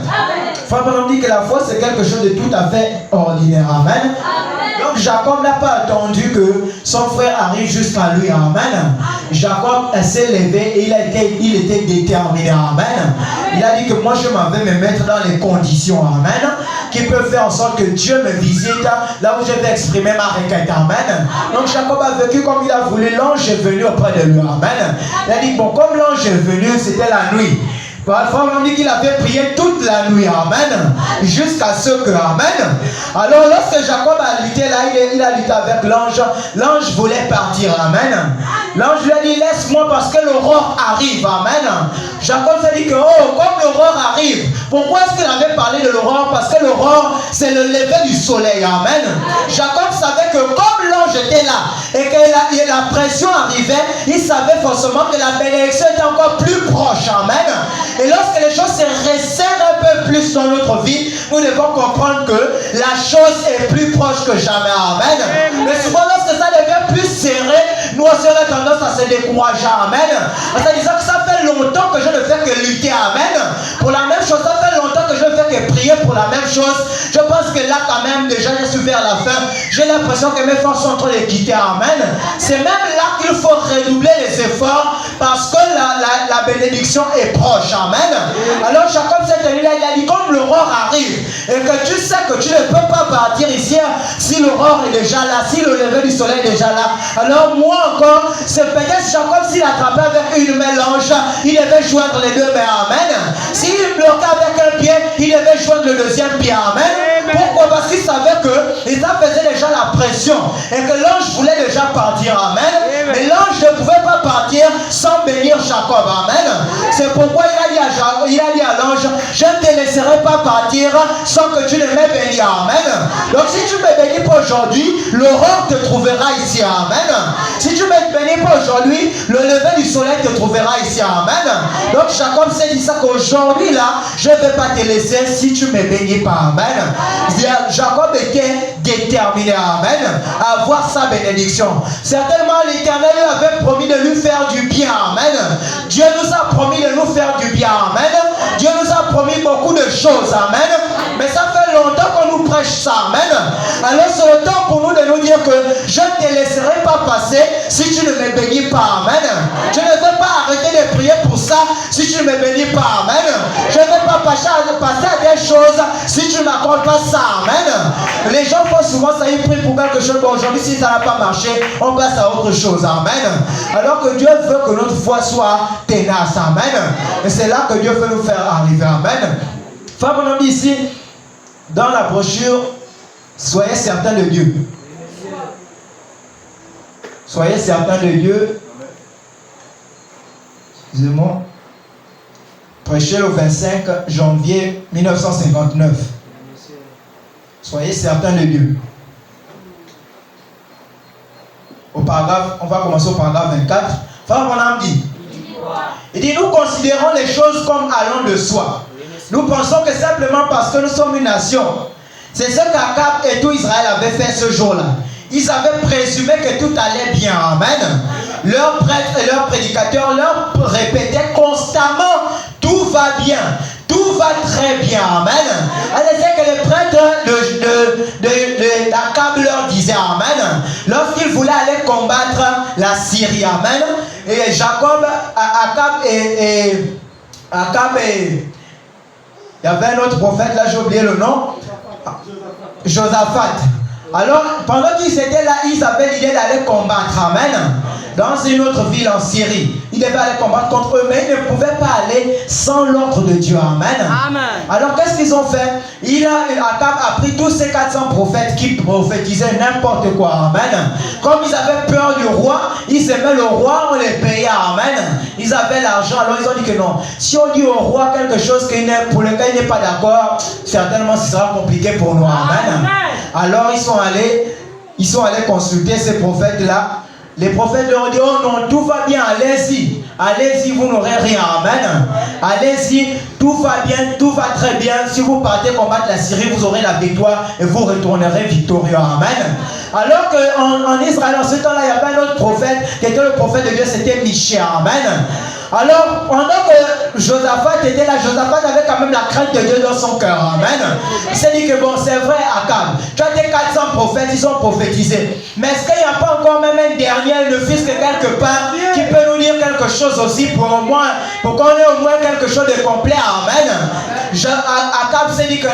Frère Branham dit que la foi, c'est quelque chose de tout à fait ordinaire. Amen. Donc Jacob n'a pas attendu que son frère arrive jusqu'à lui. Amen. Jacob s'est levé et il était déterminé. Amen. Il a dit que moi je m'en vais me mettre dans les conditions. Amen. Qui peuvent faire en sorte que Dieu me visite là où je vais exprimer ma requête. Amen. Donc Jacob a vécu comme il a voulu. L'ange est venu auprès de lui. Amen. Il a dit bon, comme l'ange est venu, c'était la nuit. Parfois on dit qu'il avait prié toute la nuit. Amen. Jusqu'à ce que, amen. Alors lorsque Jacob a lutté là, il a lutté avec l'ange. L'ange voulait partir. Amen. L'ange lui a dit laisse-moi parce que l'aurore arrive. Amen. Jacob s'est dit que oh, comme l'aurore arrive. Pourquoi est-ce qu'il avait parlé de l'aurore? Parce que l'aurore c'est le lever du soleil. Amen. Jacob savait que comme l'ange était là et que la pression arrivait, il savait forcément que la bénédiction était encore plus proche. Amen. Et lorsque les choses se resserrent un peu plus dans notre vie, nous devons comprendre que la chose est plus proche que jamais. Amen. Mais souvent, lorsque ça devient plus serré, nous aurons tendance à se décourager. Amen. En se disant que ça fait longtemps que je ne fais que lutter. Amen. Pour la même chose, ça fait longtemps que je ne fais que prier pour la même chose. Je pense que là, quand même, déjà, je suis vers la fin. J'ai l'impression que mes forces sont en train de quitter. Amen. C'est même là qu'il faut redoubler les efforts parce que la bénédiction est proche. Amen. Alors Jacob s'est tenu là, il a dit comme l'aurore arrive et que tu sais que tu ne peux pas partir ici si l'aurore est déjà là, si le lever du soleil est déjà là. Alors moi encore, c'est peut-être Jacob s'il attrapait avec une main l'ange, il devait joindre les deux mains. Amen. S'il bloquait avec un pied, il devait joindre le deuxième pied. Amen. Pourquoi? Parce qu'il savait que ça faisait déjà la pression et que l'ange voulait déjà partir. Amen. Mais l'ange ne pouvait pas partir sans bénir Jacob. Amen. C'est pourquoi il a dit à l'ange, je ne te laisserai pas partir sans que tu ne m'aies béni. Amen. Donc si tu me bénis pas aujourd'hui, l'aurore te trouvera ici. Amen. Si tu me bénis pas aujourd'hui, le lever du soleil te trouvera ici. Amen. Donc Jacob s'est dit ça qu'aujourd'hui là, je ne vais pas te laisser si tu ne me bénis pas. Amen. Jacob était déterminé. Amen. À avoir sa bénédiction. Certainement l'Éternel avait promis de lui faire du bien. Amen. Dieu nous a promis de nous faire du bien. Amen. Dieu nous a promis beaucoup de choses. Amen. Mais ça fait longtemps qu'on nous prêche ça. Amen. Alors c'est le temps pour nous de nous dire que je ne te laisserai pas passer si tu ne me bénis pas. Amen. Je ne vais pas arrêter de prier pour ça si tu ne me bénis pas. Amen. Je ne vais pas passer à des choses si tu ne m'accordes pas ça. Amen. Les gens font souvent ça, ils prient pour quelque chose. Bon, aujourd'hui, si ça n'a pas marché, on passe à autre chose. Amen. Alors que Dieu veut que notre foi soit ténace. Amen. Et c'est là que Dieu veut nous faire arriver. Amen. Frère, on dit ici, dans la brochure, soyez certains de Dieu. Soyez certains de Dieu. Excusez-moi. Prêché le 25 janvier 1959. Soyez certains de Dieu. Au paragraphe, on va commencer au paragraphe 24. Frère Branham dit, il dit, nous considérons les choses comme allant de soi. Nous pensons que simplement parce que nous sommes une nation, c'est ce qu'Akab et tout Israël avaient fait ce jour-là. Ils avaient présumé que tout allait bien. Amen. Leurs prêtres et leurs prédicateurs leur répétaient constamment, tout va bien. Tout va très bien. Amen. C'est que les prêtres d'Akab leur disaient Amen. Lorsqu'ils voulaient aller combattre la Syrie. Amen. Et Jacob, Akab et il y avait un autre prophète, là j'ai oublié le nom. Josaphat. Alors, pendant qu'ils étaient là, ils avaient l'idée d'aller combattre. Amen. dans une autre ville en Syrie. Ils devaient aller combattre contre eux, mais ils ne pouvaient pas aller sans l'ordre de Dieu. Amen. Amen. Alors qu'est-ce qu'ils ont fait? Akab a pris tous ces 400 prophètes qui prophétisaient n'importe quoi. Amen. Comme ils avaient peur du roi, ils aimaient le roi, on les payait. Amen. Ils avaient l'argent, alors ils ont dit que non. Si on dit au roi quelque chose pour lequel il n'est pas d'accord, certainement ce sera compliqué pour nous. Amen. Alors ils sont allés consulter ces prophètes-là. Les prophètes leur ont dit, oh non, tout va bien, allez-y. Allez-y, vous n'aurez rien. Amen. Allez-y, tout va bien, tout va très bien. Si vous partez combattre la Syrie, vous aurez la victoire et vous retournerez victorieux. Amen. Alors qu'en Israël, en ce temps-là, il y avait un autre prophète qui était le prophète de Dieu, c'était Michée. Amen. Alors, pendant que Josaphat était là, Josaphat avait quand même la crainte de Dieu dans son cœur. Amen. Il s'est dit que bon, c'est vrai, Akab, tu as tes 400 prophètes, ils ont prophétisé. Mais est-ce qu'il n'y a pas encore même un dernier, le fils de quelque part, qui peut nous dire quelque chose aussi pour qu'on ait au moins quelque chose de complet? Amen. Akab s'est dit que,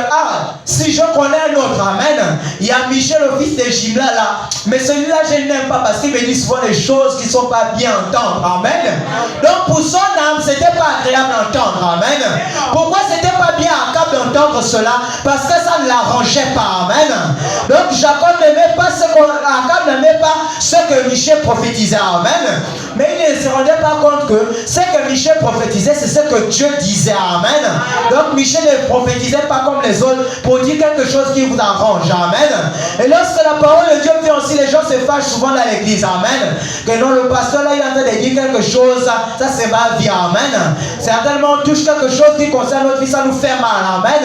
si je connais un autre, amen, il y a Michel, le fils de Jimla là, mais celui-là je ne l'aime pas parce qu'il me dit souvent des choses qui ne sont pas bien entendre. Amen. Donc pour son âme, c'était pas agréable d'entendre. Amen. Pourquoi c'était pas bien Akab d'entendre cela? Parce que ça ne l'arrangeait pas. Amen. Donc Jacob n'aimait pas Akab n'aimait pas ce que Michel prophétisait. Amen. Mais il ne se rendait pas compte que ce que Michel prophétisait, c'est ce que Dieu disait. Amen. Donc Michel ne prophétisait pas comme les autres pour dire quelque chose qui vous arrange. Amen. Et lorsque la parole de Dieu vient aussi, les gens se fâchent souvent dans l'église. Amen. Que non, le pasteur là, il est en train de dire quelque chose, ça c'est ma vie. Amen. Certainement, on touche quelque chose qui concerne notre vie, ça nous fait mal. Amen.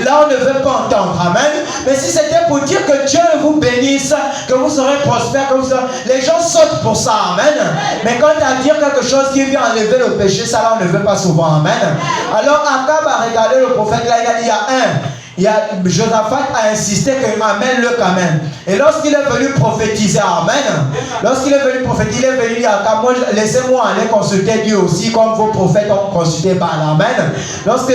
Là, on ne veut pas entendre. Amen. Mais si c'était pour dire que Dieu vous bénisse, que vous serez prospères, les gens sautent pour ça. Amen. Mais quand à dire quelque chose qui vient enlever le péché, ça là, on ne veut pas souvent. Amen. Alors, Akab a regardé le prophète là, il a dit, Josaphat a insisté que amène-le quand même. Et lorsqu'il est venu prophétiser, amen. Lorsqu'il est venu prophétiser, il est venu dire, laissez-moi aller consulter Dieu aussi, comme vos prophètes ont consulté Baal. Amen. Lorsque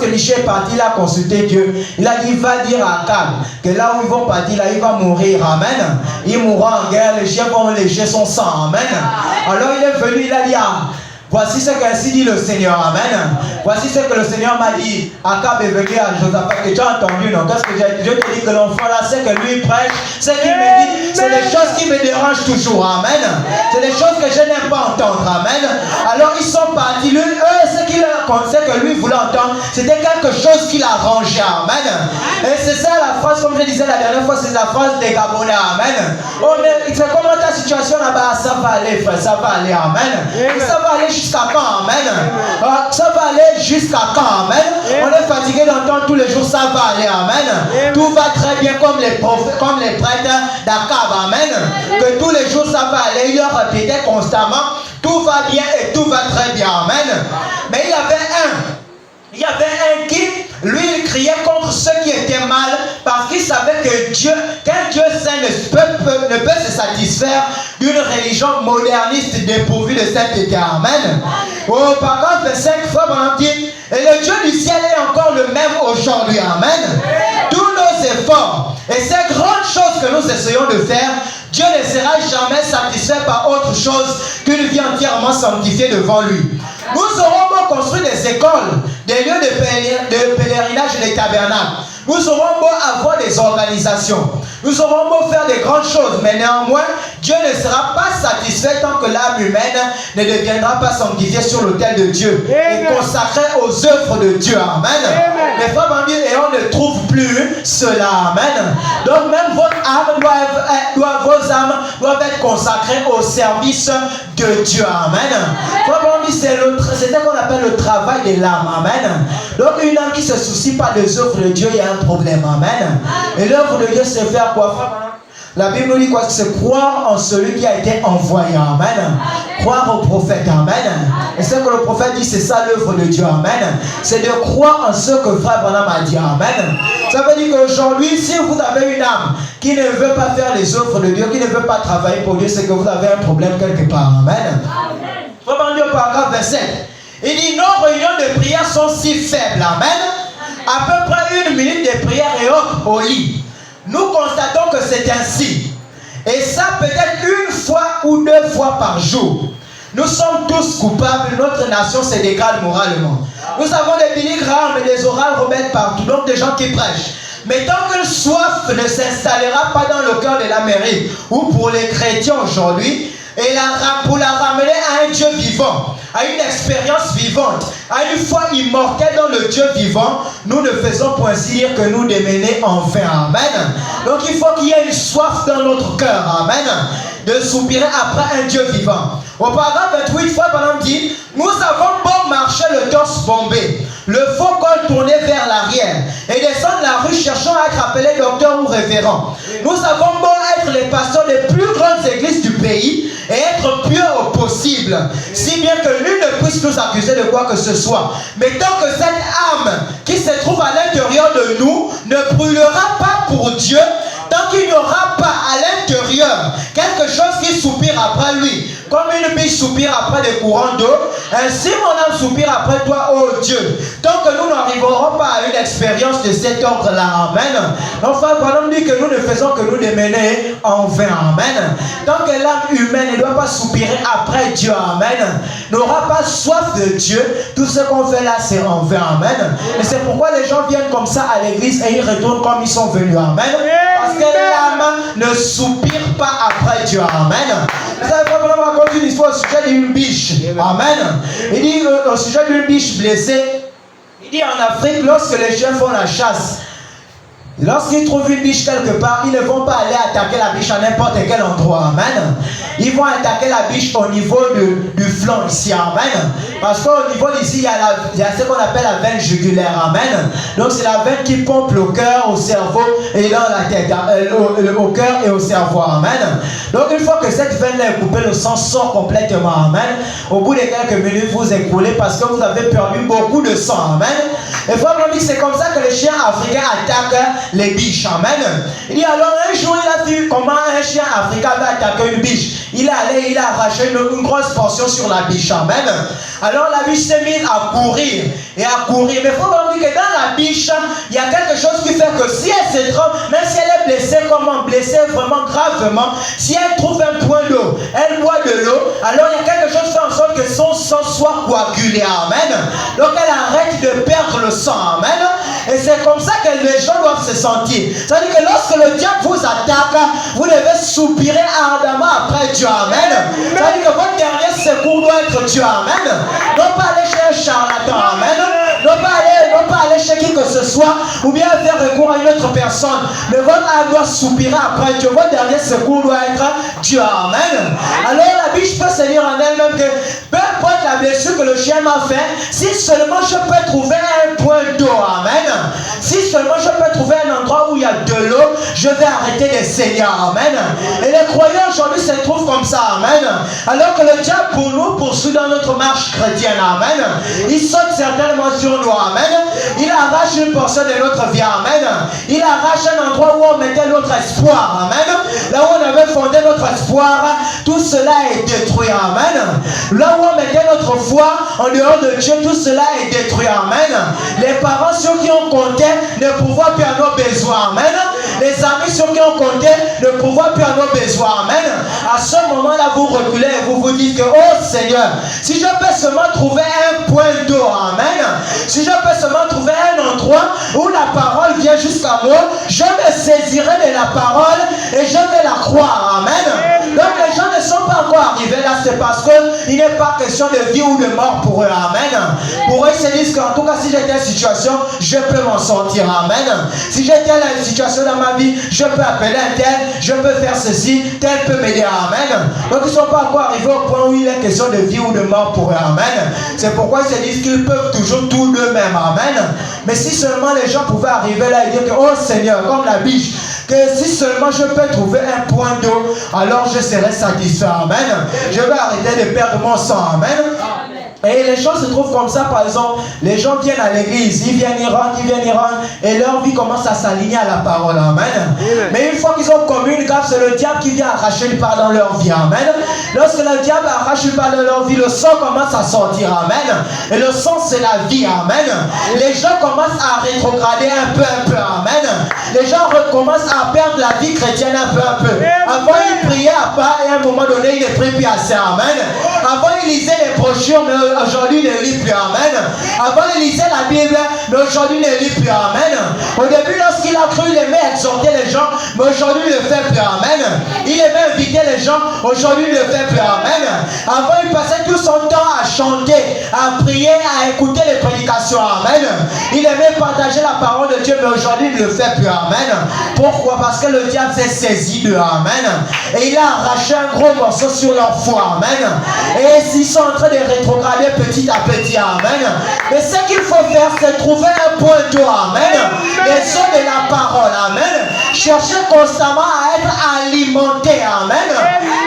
Michel est parti, il a consulté Dieu. Il a dit, va dire à Akab que là où ils vont partir, là, il va mourir. Amen. Il mourra en guerre, les chiens vont lécher son sang. Amen. Alors il est venu, il a dit, voici ce qu'ainsi dit le Seigneur. Amen. Voici ce que le Seigneur m'a dit. Akab est venu à Josaphat, que tu as entendu, non? Qu'est-ce que j'ai dit? Je te dis que l'enfant là, c'est que lui prêche, c'est qu'il me dit, c'est des choses qui me dérangent toujours. Amen. C'est des choses que je n'aime pas entendre. Amen. Alors ils sont partis. Ce que lui voulait entendre, c'était quelque chose qui l'arrangeait. Amen. Et c'est ça la phrase, comme je disais la dernière fois, c'est la phrase des Gabonais. Amen. Oh, mais c'est comment ta situation là-bas? Ça va aller, frère, ça va aller. Amen. Et ça va aller jusqu'à quand? Amen. Ça va aller jusqu'à quand? Amen. On est fatigué d'entendre tous les jours, ça va aller. Amen. Tout va très bien comme les prophètes, comme les prêtres d'Akab. Amen. Que tous les jours ça va aller. Il leur répétait constamment, tout va bien et tout va très bien. Amen. Mais il y avait un qui, lui, il criait contre ceux qui étaient mal parce qu'il savait que qu'un Dieu saint ne peut se satisfaire d'une religion moderniste dépourvue de sainteté. Amen. Au paragraphe 25, Frère dit, et le Dieu du ciel est encore le même aujourd'hui. Amen. Tous nos efforts et ces grandes choses que nous essayons de faire, Dieu ne sera jamais satisfait par autre chose qu'une vie entièrement sanctifiée devant lui. Nous aurons beau construire des écoles, des lieux de pèlerinage et des tabernacles. Nous aurons beau avoir des organisations. Nous aurons beau faire des grandes choses. Mais néanmoins, Dieu ne sera pas satisfait tant que l'âme humaine ne deviendra pas sanctifiée sur l'autel de Dieu. Amen. Et consacrée aux œuvres de Dieu. Amen. Amen. Les frères en Dieu, et on ne trouve plus cela. Amen. Donc même votre âme vos âmes doivent être consacrées au service de Dieu. Amen. Frères en Dieu, c'est ce qu'on appelle le travail de l'âme. Amen. Donc une âme qui ne se soucie pas des œuvres de Dieu, il y a un problème. Amen. Et l'œuvre de Dieu, c'est faire quoi? La Bible nous dit quoi? C'est croire en celui qui a été envoyé. Amen. Croire au prophète. Amen. Et ce que le prophète dit, c'est ça l'œuvre de Dieu. Amen. C'est de croire en ce que Frère Branham a dit. Amen. Ça veut dire qu'aujourd'hui, si vous avez une âme qui ne veut pas faire les œuvres de Dieu, qui ne veut pas travailler pour Dieu, c'est que vous avez un problème quelque part. Amen. Frère Branham, paragraphe 27. Il dit, nos réunions de prière sont si faibles. Amen. À peu près 1 minute de prière et hop, au lit. Nous constatons que c'est ainsi. Et ça peut-être une fois ou 2 fois par jour. Nous sommes tous coupables, notre nation se dégrade moralement. Nous avons des Billy Graham et des Oral Roberts partout, donc des gens qui prêchent. Mais tant que le soif ne s'installera pas dans le cœur de l'Amérique, ou pour les chrétiens aujourd'hui, et pour la ramener à un Dieu vivant, à une expérience vivante, à une foi immortelle dans le Dieu vivant, nous ne faisons pour ainsi dire que nous démener en vain. Amen. Donc il faut qu'il y ait une soif dans notre cœur. Amen. De soupirer après un Dieu vivant. Au paragraphe 28, Frère Branham dit, nous avons beau marcher le torse bombé, le faux col tourné vers l'arrière, et descendre la rue cherchant à être appelé docteur ou révérend. Nous avons beau être les pasteurs des plus grandes églises du pays et être pieux au possible, si bien que nul ne puisse nous accuser de quoi que ce soit. Mais tant que cette âme qui se trouve à l'intérieur de nous ne brûlera pas pour Dieu, tant qu'il n'y aura pas à l'intérieur quelque chose qui soupire après lui, comme une biche soupire après des courants d'eau, ainsi mon âme soupire après toi, ô Dieu. Tant que nous n'arriverons pas à une expérience de cet ordre-là, amen. Donc, Frère Branham dit que nous ne faisons que nous démener en vain, amen. Tant que l'âme humaine ne doit pas soupirer après Dieu, amen, n'aura pas soif de Dieu, tout ce qu'on fait là, c'est en vain, amen. Et c'est pourquoi les gens viennent comme ça à l'église et ils retournent comme ils sont venus, amen. Parce que l'âme ne soupire pas après Dieu, amen. Vous savez, Frère Branham raconte une histoire au sujet d'une biche, amen. Il dit au sujet d'une biche blessée, il dit en Afrique, lorsque les chiens font la chasse, lorsqu'ils trouvent une biche quelque part, ils ne vont pas aller attaquer la biche à n'importe quel endroit, amen. Ils vont attaquer la biche au niveau du flanc ici, amen. Parce qu'au niveau d'ici, il y a ce qu'on appelle la veine jugulaire, amen. Donc c'est la veine qui pompe le cœur, au cerveau et dans la tête, au cœur et au cerveau, amen. Donc une fois que cette veine-là est coupée, le sang sort complètement, amen. Au bout de quelques minutes, vous écoulez parce que vous avez perdu beaucoup de sang, amen. Et Frère Branham dit c'est comme ça que les chiens africains attaquent les biches, amen. Il dit alors un jour il a vu comment un chien africain va attaquer une biche. Il est allé, il a arraché une grosse portion sur la biche, amen. Alors la biche s'est mise à courir et à courir. Mais il faut voir que dans la biche, il y a quelque chose qui fait que si elle se trompe, même si elle est blessée, comment blessée vraiment gravement, si elle trouve un point d'eau, elle boit de l'eau, alors il y a quelque chose qui fait en sorte que son sang soit coagulé, amen. Donc elle arrête de perdre le sang, amen. Et c'est comme ça que les gens doivent se sentir. C'est-à-dire que lorsque le diable vous attaque, vous devez soupirer ardemment après Dieu, amen. C'est-à-dire que votre dernier secours doit être Dieu, amen. Non pas aller chez un charlatan, amen. Non pas aller chez qui que ce soit, ou bien faire recours à une autre personne. Mais votre âme doit soupirer après Dieu. Votre dernier secours doit être Dieu, amen. Alors la biche peut se dire en elle-même que peu importe la blessure que le chien m'a fait, si seulement je peux trouver un point d'eau, amen. Si seulement je peux trouver un endroit où il y a de l'eau, je vais arrêter de saigner, amen. Et les croyants aujourd'hui se trouvent comme ça, amen. Alors que le diable pour nous poursuit dans notre marche chrétienne, amen. Il saute certainement sur nous, amen. Il arrache une portion de notre vie, amen. Il arrache un endroit où on mettait notre espoir, amen. Là où on avait fondé notre espoir, tout cela est détruit, amen. Là où on mettait notre foi en dehors de Dieu, tout cela est détruit, amen. Les parents sur qui on comptait ne pouvoir plus à nos besoins, amen. Les amis sur qui on comptait ne pouvoir plus à nos besoins, amen. À ce moment-là, vous reculez et vous vous dites que, oh Seigneur, si je peux seulement trouver un point d'eau, amen. Si je peux seulement trouver un endroit où la parole vient jusqu'à moi, je me saisirai de la parole et je vais la croire, amen. Donc les gens ne sont pas encore arrivés là, c'est parce qu'il n'est pas question de vie ou de mort pour eux, amen. Pour eux, ils se disent qu'en tout cas, si j'étais en situation, je peux m'en sortir, amen. Si j'étais dans une situation dans ma vie, je peux appeler un tel, je peux faire ceci, tel peut m'aider, amen. Donc ils ne sont pas encore arrivés au point où il est question de vie ou de mort pour eux, amen. C'est pourquoi ils se disent qu'ils peuvent toujours tout d'eux-mêmes, amen. Mais si seulement les gens pouvaient arriver là et dire que, oh Seigneur, comme la biche, que si seulement je peux trouver un point d'eau, alors je serai satisfait, amen. Je vais arrêter de perdre mon sang, amen. Et les choses se trouvent comme ça, par exemple, les gens viennent à l'église, ils viennent, ils rentrent, et leur vie commence à s'aligner à la parole, amen. Mais une fois qu'ils ont commis une gaffe, c'est le diable qui vient arracher le pas dans leur vie, amen. Lorsque le diable arrache le pas dans leur vie, le sang commence à sortir, amen. Et le sang, c'est la vie, amen. Les gens commencent à rétrograder un peu, amen. Les gens recommencent à perdre la vie chrétienne un peu. Avant, ils priaient à part, et à un moment donné, ils ne prient plus assez, amen. Avant, ils lisaient les brochures, mais aujourd'hui, il ne lit plus, amen. Avant, il lisait la Bible, mais aujourd'hui, il ne lit plus, amen. Au début, lorsqu'il a cru, il aimait exhorter les gens, mais aujourd'hui, il ne le fait plus, amen. Il aimait inviter les gens, aujourd'hui, il ne le fait plus, amen. Avant, il passait tout son temps à chanter, à prier, à écouter les prédications, amen. Il aimait partager la parole de Dieu, mais aujourd'hui, il ne le fait plus, amen. Pourquoi? Parce que le diable s'est saisi de, amen. Et il a arraché un gros morceau sur leur foi, amen. Et s'ils sont en train de rétrograder petit à petit, amen. Mais ce qu'il faut faire, c'est trouver un point d'eau, amen. Les eaux de la parole, amen. Chercher constamment à être alimenté, amen.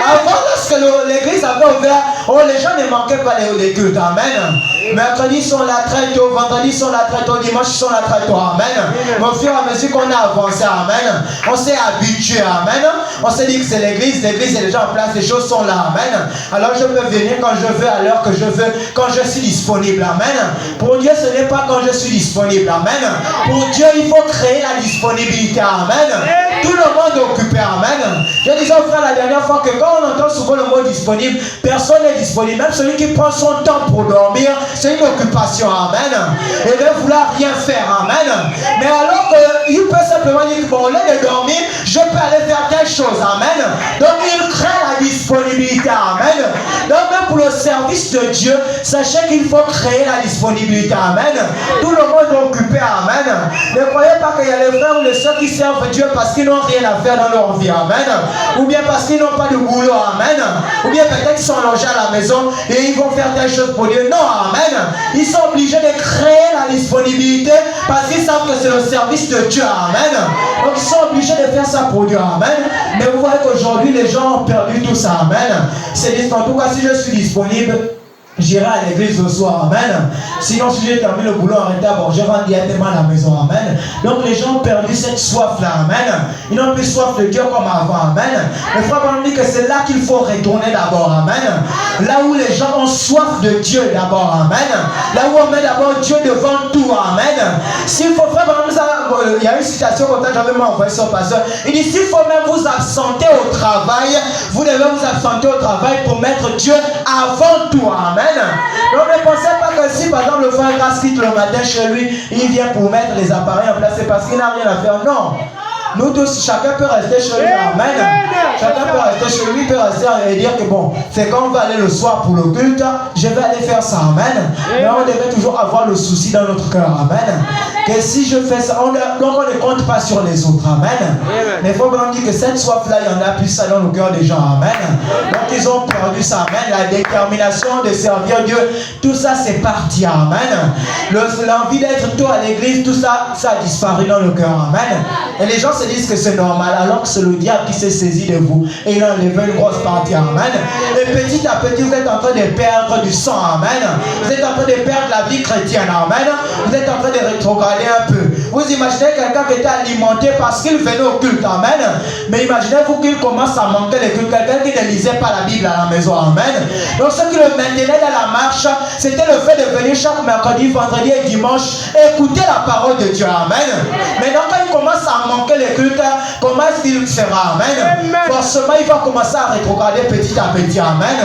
Avant, lorsque l'église avait ouvert, les gens ne manquaient pas les cultes, amen. Mercredi, ils sont là très tôt, vendredi, ils sont là très tôt, dimanche, ils sont là très tôt, amen. Mais au fur et à mesure qu'on a avancé, amen, on s'est habitué, amen. On s'est dit que c'est l'église est déjà en place, les choses sont là, amen. Alors je peux venir quand je veux, à l'heure que je veux, quand je suis disponible, amen. Pour Dieu, ce n'est pas quand je suis disponible, amen. Pour Dieu, il faut créer la disponibilité, amen. Tout le monde est occupé, amen. Je disais au frère la dernière fois que quand on entend souvent le mot disponible, personne n'est disponible. Même celui qui prend son temps pour dormir, c'est une occupation, amen. Et de vouloir rien faire, amen. Mais alors qu'il peut simplement dire que bon, au lieu de dormir, je peux aller faire quelque chose, amen. Donc il crée la disponibilité, amen. Donc même pour le service de Dieu, sachez qu'il faut créer la disponibilité, amen. Tout le monde est occupé, amen. Ne croyez pas qu'il y a les frères ou les soeurs qui servent Dieu parce qu'ils n'ont rien à faire dans leur vie, amen. Ou bien parce qu'ils n'ont pas de boulot, amen. Ou bien peut-être qu'ils sont logés à la maison et ils vont faire des choses pour Dieu. Non, amen. Ils sont obligés de créer la disponibilité parce qu'ils savent que c'est le service de Dieu, amen. Donc ils sont obligés de faire ça pour Dieu, amen. Mais vous voyez qu'aujourd'hui les gens ont perdu tout ça, amen. C'est dit, en tout cas, si je suis disponible, j'irai à l'église le soir, amen. Sinon, si j'ai terminé le boulot en retard, bon, je rentre directement à la maison, amen. Donc, les gens ont perdu cette soif-là, amen. Ils n'ont plus soif de Dieu comme avant, amen. Le frère me dit que c'est là qu'il faut retourner d'abord, amen. Là où les gens ont soif de Dieu d'abord, amen. Là où on met d'abord Dieu devant tout, amen. S'il faut, frère, il y a une citation comme ça, j'avais envoyé son pasteur. Il dit, s'il faut même vous absenter au travail, vous devez vous absenter au travail pour mettre Dieu avant tout, amen. Donc ne pensez pas que si par exemple le frère Grasse quitte le matin chez lui, il vient pour mettre les appareils en place, c'est parce qu'il n'a rien à faire. Non. Nous tous, chacun peut rester chez lui, amen. Chacun peut rester chez lui, peut rester et dire que bon, c'est quand on va aller le soir pour le culte, je vais aller faire ça, amen. Mais on devait toujours avoir le souci dans notre cœur, amen. Que si je fais ça, donc on ne compte pas sur les autres, amen. Mais il faut vraiment dire que cette soif-là, il y en a plus ça dans le cœur des gens, amen. Donc ils ont perdu ça, amen. La détermination de servir Dieu, tout ça c'est parti, amen. L'envie d'être tôt à l'église, tout ça, ça a disparu dans le cœur, amen. Et les gens se disent que c'est normal, alors que c'est le diable qui s'est saisi de vous et il a enlevé une grosse partie, amen. Et petit à petit, vous êtes en train de perdre du sang, amen. Vous êtes en train de perdre la vie chrétienne, amen. Vous êtes en train de rétrograder un peu. Vous imaginez quelqu'un qui était alimenté parce qu'il venait au culte, amen. Mais imaginez-vous qu'il commence à manquer le culte, quelqu'un qui ne lisait pas la Bible à la maison, amen. Donc ce qui le maintenait dans la marche, c'était le fait de venir chaque mercredi, vendredi et dimanche écouter la parole de Dieu, amen. Maintenant quand il commence à manquer le culte, comment est-ce qu'il sera, amen. Forcément il va commencer à rétrograder petit à petit, amen.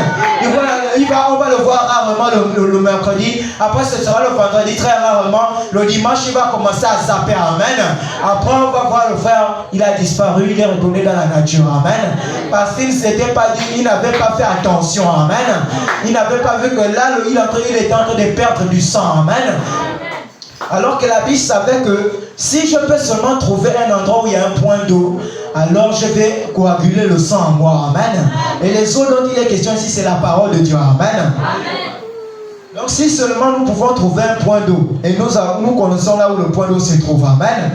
On va le voir rarement le mercredi, après ce sera le vendredi très rarement, le dimanche il va commencer à zapper, amen. Après on va voir le frère, il a disparu, il est retourné dans la nature, amen. Parce qu'il ne s'était pas dit, il n'avait pas fait attention, amen. Il n'avait pas vu que là il était en train de perdre du sang, amen. Alors que la Bible savait que si je peux seulement trouver un endroit où il y a un point d'eau, alors je vais coaguler le sang en moi, amen. Et les eaux dont il est question ici, c'est la parole de Dieu, amen. Donc si seulement nous pouvons trouver un point d'eau, et nous connaissons là où le point d'eau se trouve, amen.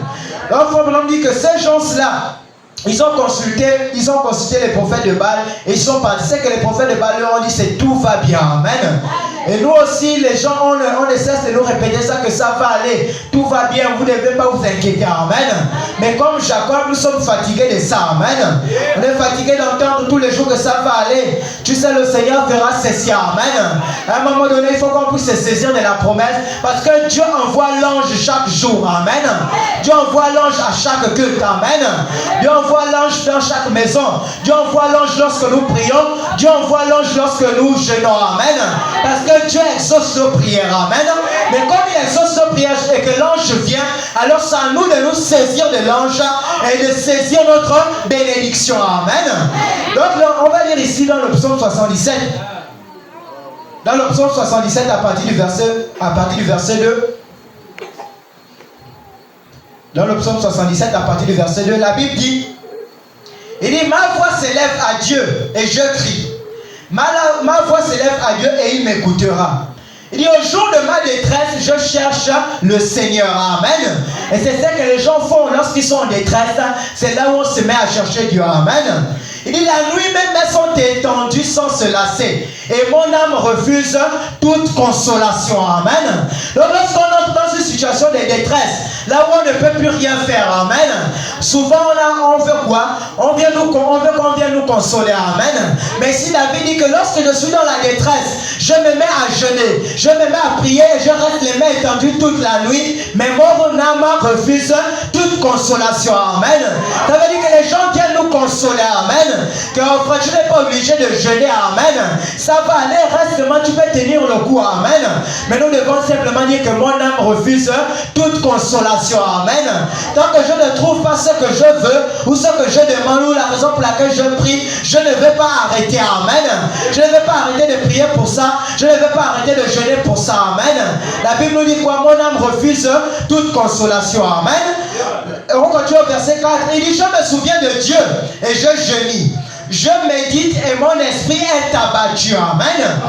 Donc on dit que ces gens-là, ils ont consulté les prophètes de Baal et ils sont partis. C'est que les prophètes de Baal leur ont dit c'est tout va bien, amen. Et nous aussi, les gens, on ne cesse de nous répéter ça, que ça va aller, tout va bien, vous ne devez pas vous inquiéter. Amen. Mais comme Jacob, nous sommes fatigués de ça. Amen. On est fatigués d'entendre tous les jours que ça va aller. Tu sais, le Seigneur fera ceci. Amen. À un moment donné, il faut qu'on puisse se saisir de la promesse, parce que Dieu envoie l'ange chaque jour. Amen. Dieu envoie l'ange à chaque culte. Amen. Dieu envoie l'ange dans chaque maison. Dieu envoie l'ange lorsque nous prions. Dieu envoie l'ange lorsque nous jeûnons. Amen. Parce que Dieu exauce nos prières. Amen. Mais comme il exauce nos prières et que l'ange vient, alors c'est à nous de nous saisir de l'ange et de saisir notre bénédiction. Amen. Donc on va lire ici dans le psaume 77. Dans le psaume 77 à partir du verset 2. Dans le psaume 77 à partir du verset 2, la Bible dit, il dit, ma voix s'élève à Dieu et je crie. Ma voix s'élève à Dieu et il m'écoutera. Il dit, au jour de ma détresse, je cherche le Seigneur. Amen. Et c'est ce que les gens font lorsqu'ils sont en détresse. C'est là où on se met à chercher Dieu. Amen. Il dit, la nuit même, elles sont étendues sans se lasser. Et mon âme refuse toute consolation. Amen. Donc lorsqu'on entre dans une situation de détresse, là où on ne peut plus rien faire. Amen. Souvent, on veut quoi? On veut qu'on vienne nous consoler. Amen. Mais si David dit que lorsque je suis dans la détresse, je me mets à jeûner, je me mets à prier, je reste les mains étendues toute la nuit, mais mon âme refuse toute consolation. Amen. Ça veut dire que les gens viennent nous consoler. Amen. Que tu n'es pas obligé de jeûner. Amen. Ça va aller, reste seulement, tu peux tenir le coup. Amen. Mais nous devons simplement dire que mon âme refuse toute consolation. Amen. Tant que je ne trouve pas ce que je veux ou ce que je demande ou la raison pour laquelle je prie, je ne vais pas arrêter. Amen. Je ne vais pas arrêter de prier pour ça. Je ne vais pas arrêter de jeûner pour ça. Amen. La Bible nous dit quoi? Mon âme refuse toute consolation. Amen. Et on continue au verset 4. Il dit, je me souviens de Dieu et je gémis. Je médite et mon esprit est abattu. Amen.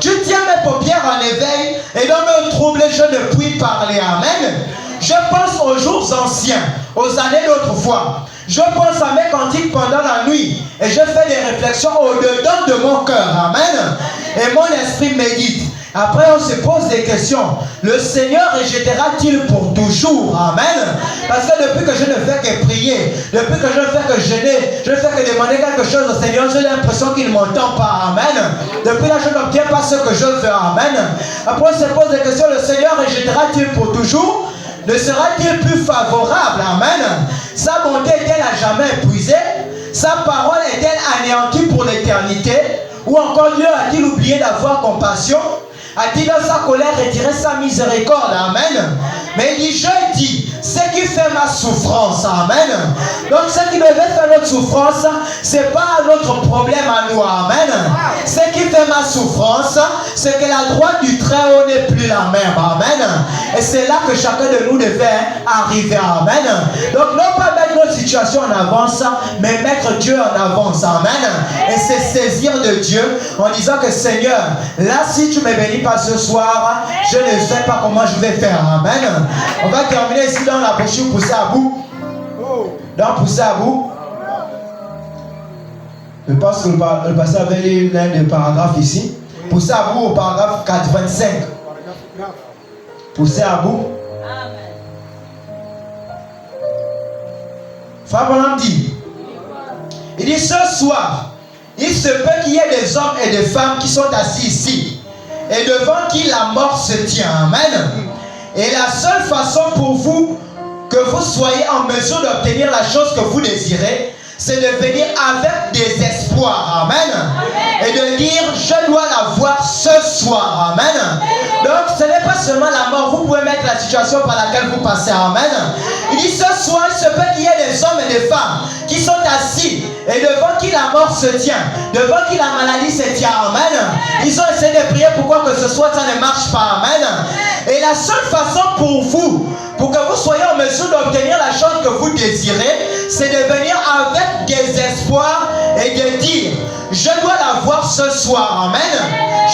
Tu tiens mes paupières en éveil et dans mes troubles, je ne puis parler. Amen. Je pense aux jours anciens, aux années d'autrefois. Je pense à mes cantiques pendant la nuit et je fais des réflexions au-dedans de mon cœur. Amen. Et mon esprit médite. Après, on se pose des questions. Le Seigneur rejettera-t-il pour toujours? Amen. Parce que depuis que je ne fais que prier, depuis que je ne fais que jeûner, je ne fais que demander quelque chose au Seigneur, j'ai l'impression qu'il ne m'entend pas. Amen. Depuis là, je n'obtiens pas ce que je veux. Amen. Après, on se pose des questions. Le Seigneur rejettera-t-il pour toujours? Ne sera-t-il plus favorable? Amen. Sa bonté est-elle à jamais épuisée? Sa parole est-elle anéantie pour l'éternité? Ou encore Dieu a-t-il oublié d'avoir compassion? A-t-il dans sa colère retiré sa miséricorde? Amen. Mais il dit, je dis, ce qui fait ma souffrance. Amen. Donc ce qui devait faire notre souffrance, ce n'est pas notre problème à nous. Amen. Ce qui fait ma souffrance, c'est que la droite du Très-Haut n'est plus la même. Amen. Et c'est là que chacun de nous devait arriver. Amen. Donc non pas mettre notre situation en avance, mais mettre Dieu en avance. Amen. Et se saisir de Dieu en disant que Seigneur, là si tu me bénis pas ce soir, je ne sais pas comment je vais faire. Amen. On va terminer ici dans la brochure poussée à bout. Dans poussée à bout. Je pense que le pasteur avait lu l'un des paragraphes ici. Poussée à bout au paragraphe 425. Poussée à bout. Frère Branham dit, il dit ce soir, il se peut qu'il y ait des hommes et des femmes qui sont assis ici et devant qui la mort se tient. Amen. Et la seule façon pour vous que vous soyez en mesure d'obtenir la chose que vous désirez, c'est de venir avec des espoirs. Amen. Et de dire, je dois la voir ce soir. Amen. Donc, ce n'est pas seulement la mort. Vous pouvez mettre la situation par laquelle vous passez. Amen. Il dit, ce soir, il se peut qu'il y ait des hommes et des femmes qui sont assis et devant qui la mort se tient, devant qui la maladie se tient. Amen. Ils ont essayé de prier pourquoi que ce soit ça ne marche pas. Amen. Et la seule façon pour vous, pour que vous soyez en mesure d'obtenir la chose que vous désirez, c'est de venir avec des espoirs et de dire, je dois la voir ce soir. Amen.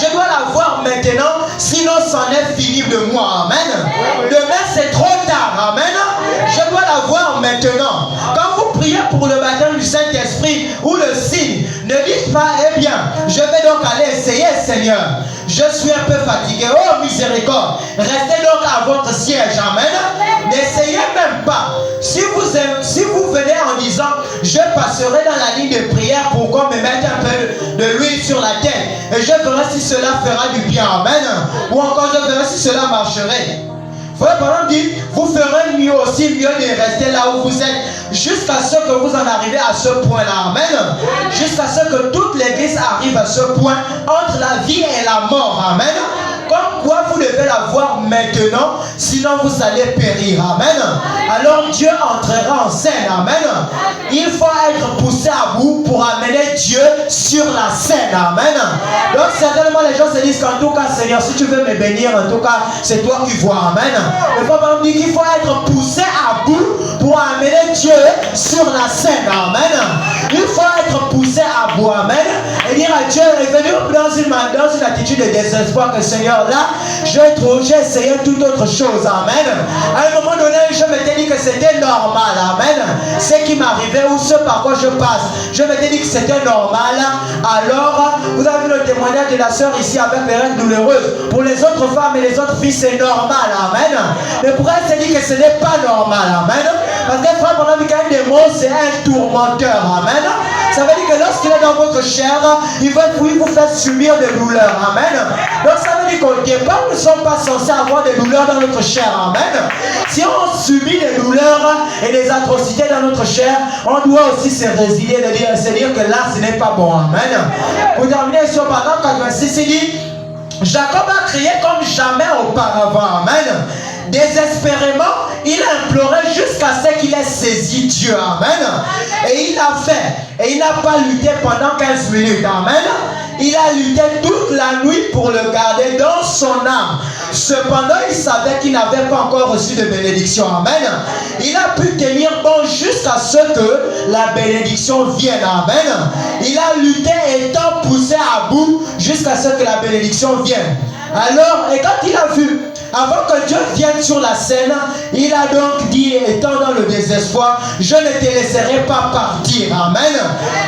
Je dois la voir maintenant, sinon c'en est fini de moi. Amen. Demain c'est trop tard. Amen. Je dois la voir maintenant. Quand vous priez pour le baptême du Saint-Esprit ou le signe, ne dites pas, eh bien, je vais donc aller essayer, Seigneur. je suis un peu fatigué. Oh miséricorde, restez donc à votre siège. Amen. N'essayez même pas. Si vous venez en disant, je passerai dans la ligne de prière pour qu'on me mette un peu de l'huile sur la tête et je verrai si cela fera du bien. Amen. Ou encore je verrai si cela marcherait. Frère Branham dit, vous ferez mieux aussi mieux de rester là où vous êtes jusqu'à ce que vous en arrivez à ce point-là. Amen. Jusqu'à ce que toute l'église arrive à ce point entre la vie et la mort. Amen. Comme quoi vous devez la voir maintenant, sinon vous allez périr. Amen. Alors Dieu entrera en scène. Amen. Il faut être poussé à bout pour amener Dieu sur la scène. Amen. Donc certainement les gens se disent qu'en tout cas Seigneur, si tu veux me bénir, en tout cas c'est toi qui vois. Amen. Le Papa me dit qu'il faut être poussé à bout pour amener Dieu sur la scène. Amen. Il faut être poussé à bout. Amen. Et dire à Dieu, et venir dans une attitude de désespoir que Seigneur, là, j'ai essayé toute autre chose. Amen. À un moment donné, je m'étais dit que c'était normal. Amen. Ce qui m'arrivait ou ce par quoi je passe, je m'étais dit que c'était normal. Alors, vous avez vu le témoignage de la sœur ici avec les règles douloureuses. Pour les autres femmes et les autres filles, c'est normal. Amen. Mais pour elle, c'est dit que ce n'est pas normal. Amen. Parce que frère, pendant qu'il y a un démon, c'est un tourmenteur. Amen. Ça veut dire que lorsqu'il est dans votre chair, il va vous faire subir des douleurs. Amen. Donc ça veut dire qu'au départ, nous ne sommes pas censés avoir des douleurs dans notre chair. Amen. Si on subit des douleurs et des atrocités dans notre chair, on doit aussi se résilier, se dire que là, ce n'est pas bon. Amen. Pour terminer sur paragraphe 86, il dit, Jacob a crié comme jamais auparavant. Amen. Désespérément, il a imploré jusqu'à ce qu'il ait saisi Dieu. Amen. Et il a fait. Et il n'a pas lutté pendant 15 minutes. Amen. Il a lutté toute la nuit pour le garder dans son âme. Cependant, il savait qu'il n'avait pas encore reçu de bénédiction. Amen. Il a pu tenir bon jusqu'à ce que la bénédiction vienne. Amen. Il a lutté étant poussé à bout jusqu'à ce que la bénédiction vienne. Alors, et quand il a vu, avant que Dieu vienne sur la scène, il a donc dit, étant dans le désespoir, je ne te laisserai pas partir. Amen.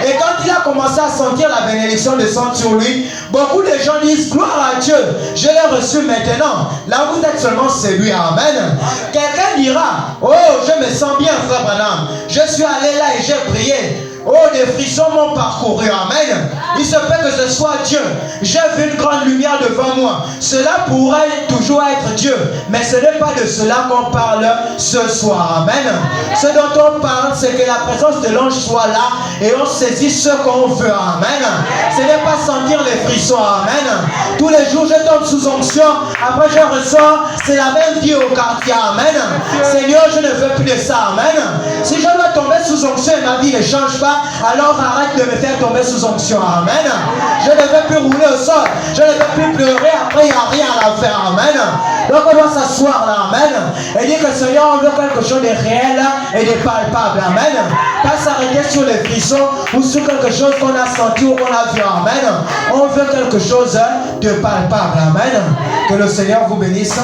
Et quand il a commencé à sentir la bénédiction descendre sur lui, beaucoup de gens disent, gloire à Dieu, je l'ai reçu maintenant. Là, vous êtes seulement celui. Amen. Quelqu'un dira, oh, je me sens bien, frère Branham. Je suis allé là et j'ai prié. Oh, des frissons m'ont parcouru. Amen. Il se peut que ce soit Dieu. J'ai vu une grande lumière devant moi. Cela pourrait toujours être Dieu. Mais ce n'est pas de cela qu'on parle ce soir. Amen. Ce dont on parle, c'est que la présence de l'ange soit là et on saisit ce qu'on veut. Amen. Ce n'est pas sentir les frissons. Amen. Tous les jours, je tombe sous onction. Après, je ressors. C'est la même vie au quartier. Amen. Seigneur, je ne veux plus de ça. Amen. Si je dois tomber sous onction et ma vie ne change pas, alors arrête de me faire tomber sous onction. Amen. Je ne veux plus rouler au sol. Je ne veux plus pleurer. Après, il n'y a rien à faire. Amen. Donc, on doit s'asseoir là. Amen. Et dire que Seigneur, on veut quelque chose de réel et de palpable. Amen. Pas s'arrêter sur les frissons ou sur quelque chose qu'on a senti ou qu'on a vu. Amen. On veut quelque chose de palpable. Amen. Que le Seigneur vous bénisse.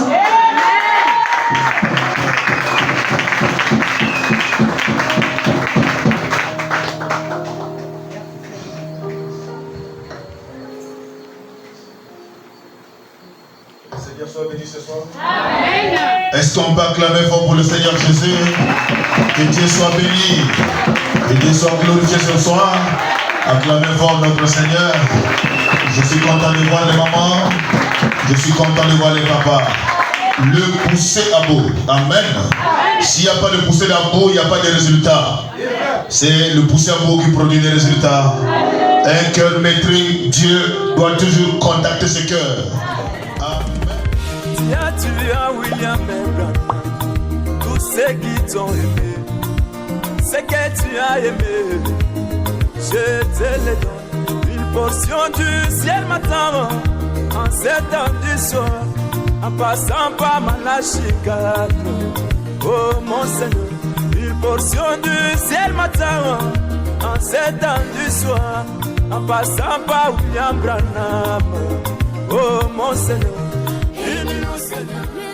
Soit béni ce soir. Amen. Est-ce qu'on peut acclamer fort pour le Seigneur Jésus? Que Dieu soit béni. Que Dieu soit glorifié ce soir. Acclamez fort notre Seigneur. Je suis content de voir les mamans. Je suis content de voir les papas. Le pousser à bout. Amen. S'il n'y a pas de pousser à bout, il n'y a pas de résultat. C'est le pousser à bout qui produit des résultats. Un cœur maîtrisé, Dieu doit toujours contacter ce cœur. Tu as William Branham, tous ceux qui t'ont aimé, ce que tu as aimé, je te le donne. Une portion du ciel m'attend, en cet temps du soir, en passant par Malachika. Oh mon Seigneur, une portion du ciel m'attend, en cet temps du soir, en passant par William Branham. Oh mon Seigneur, il nous Seigneur.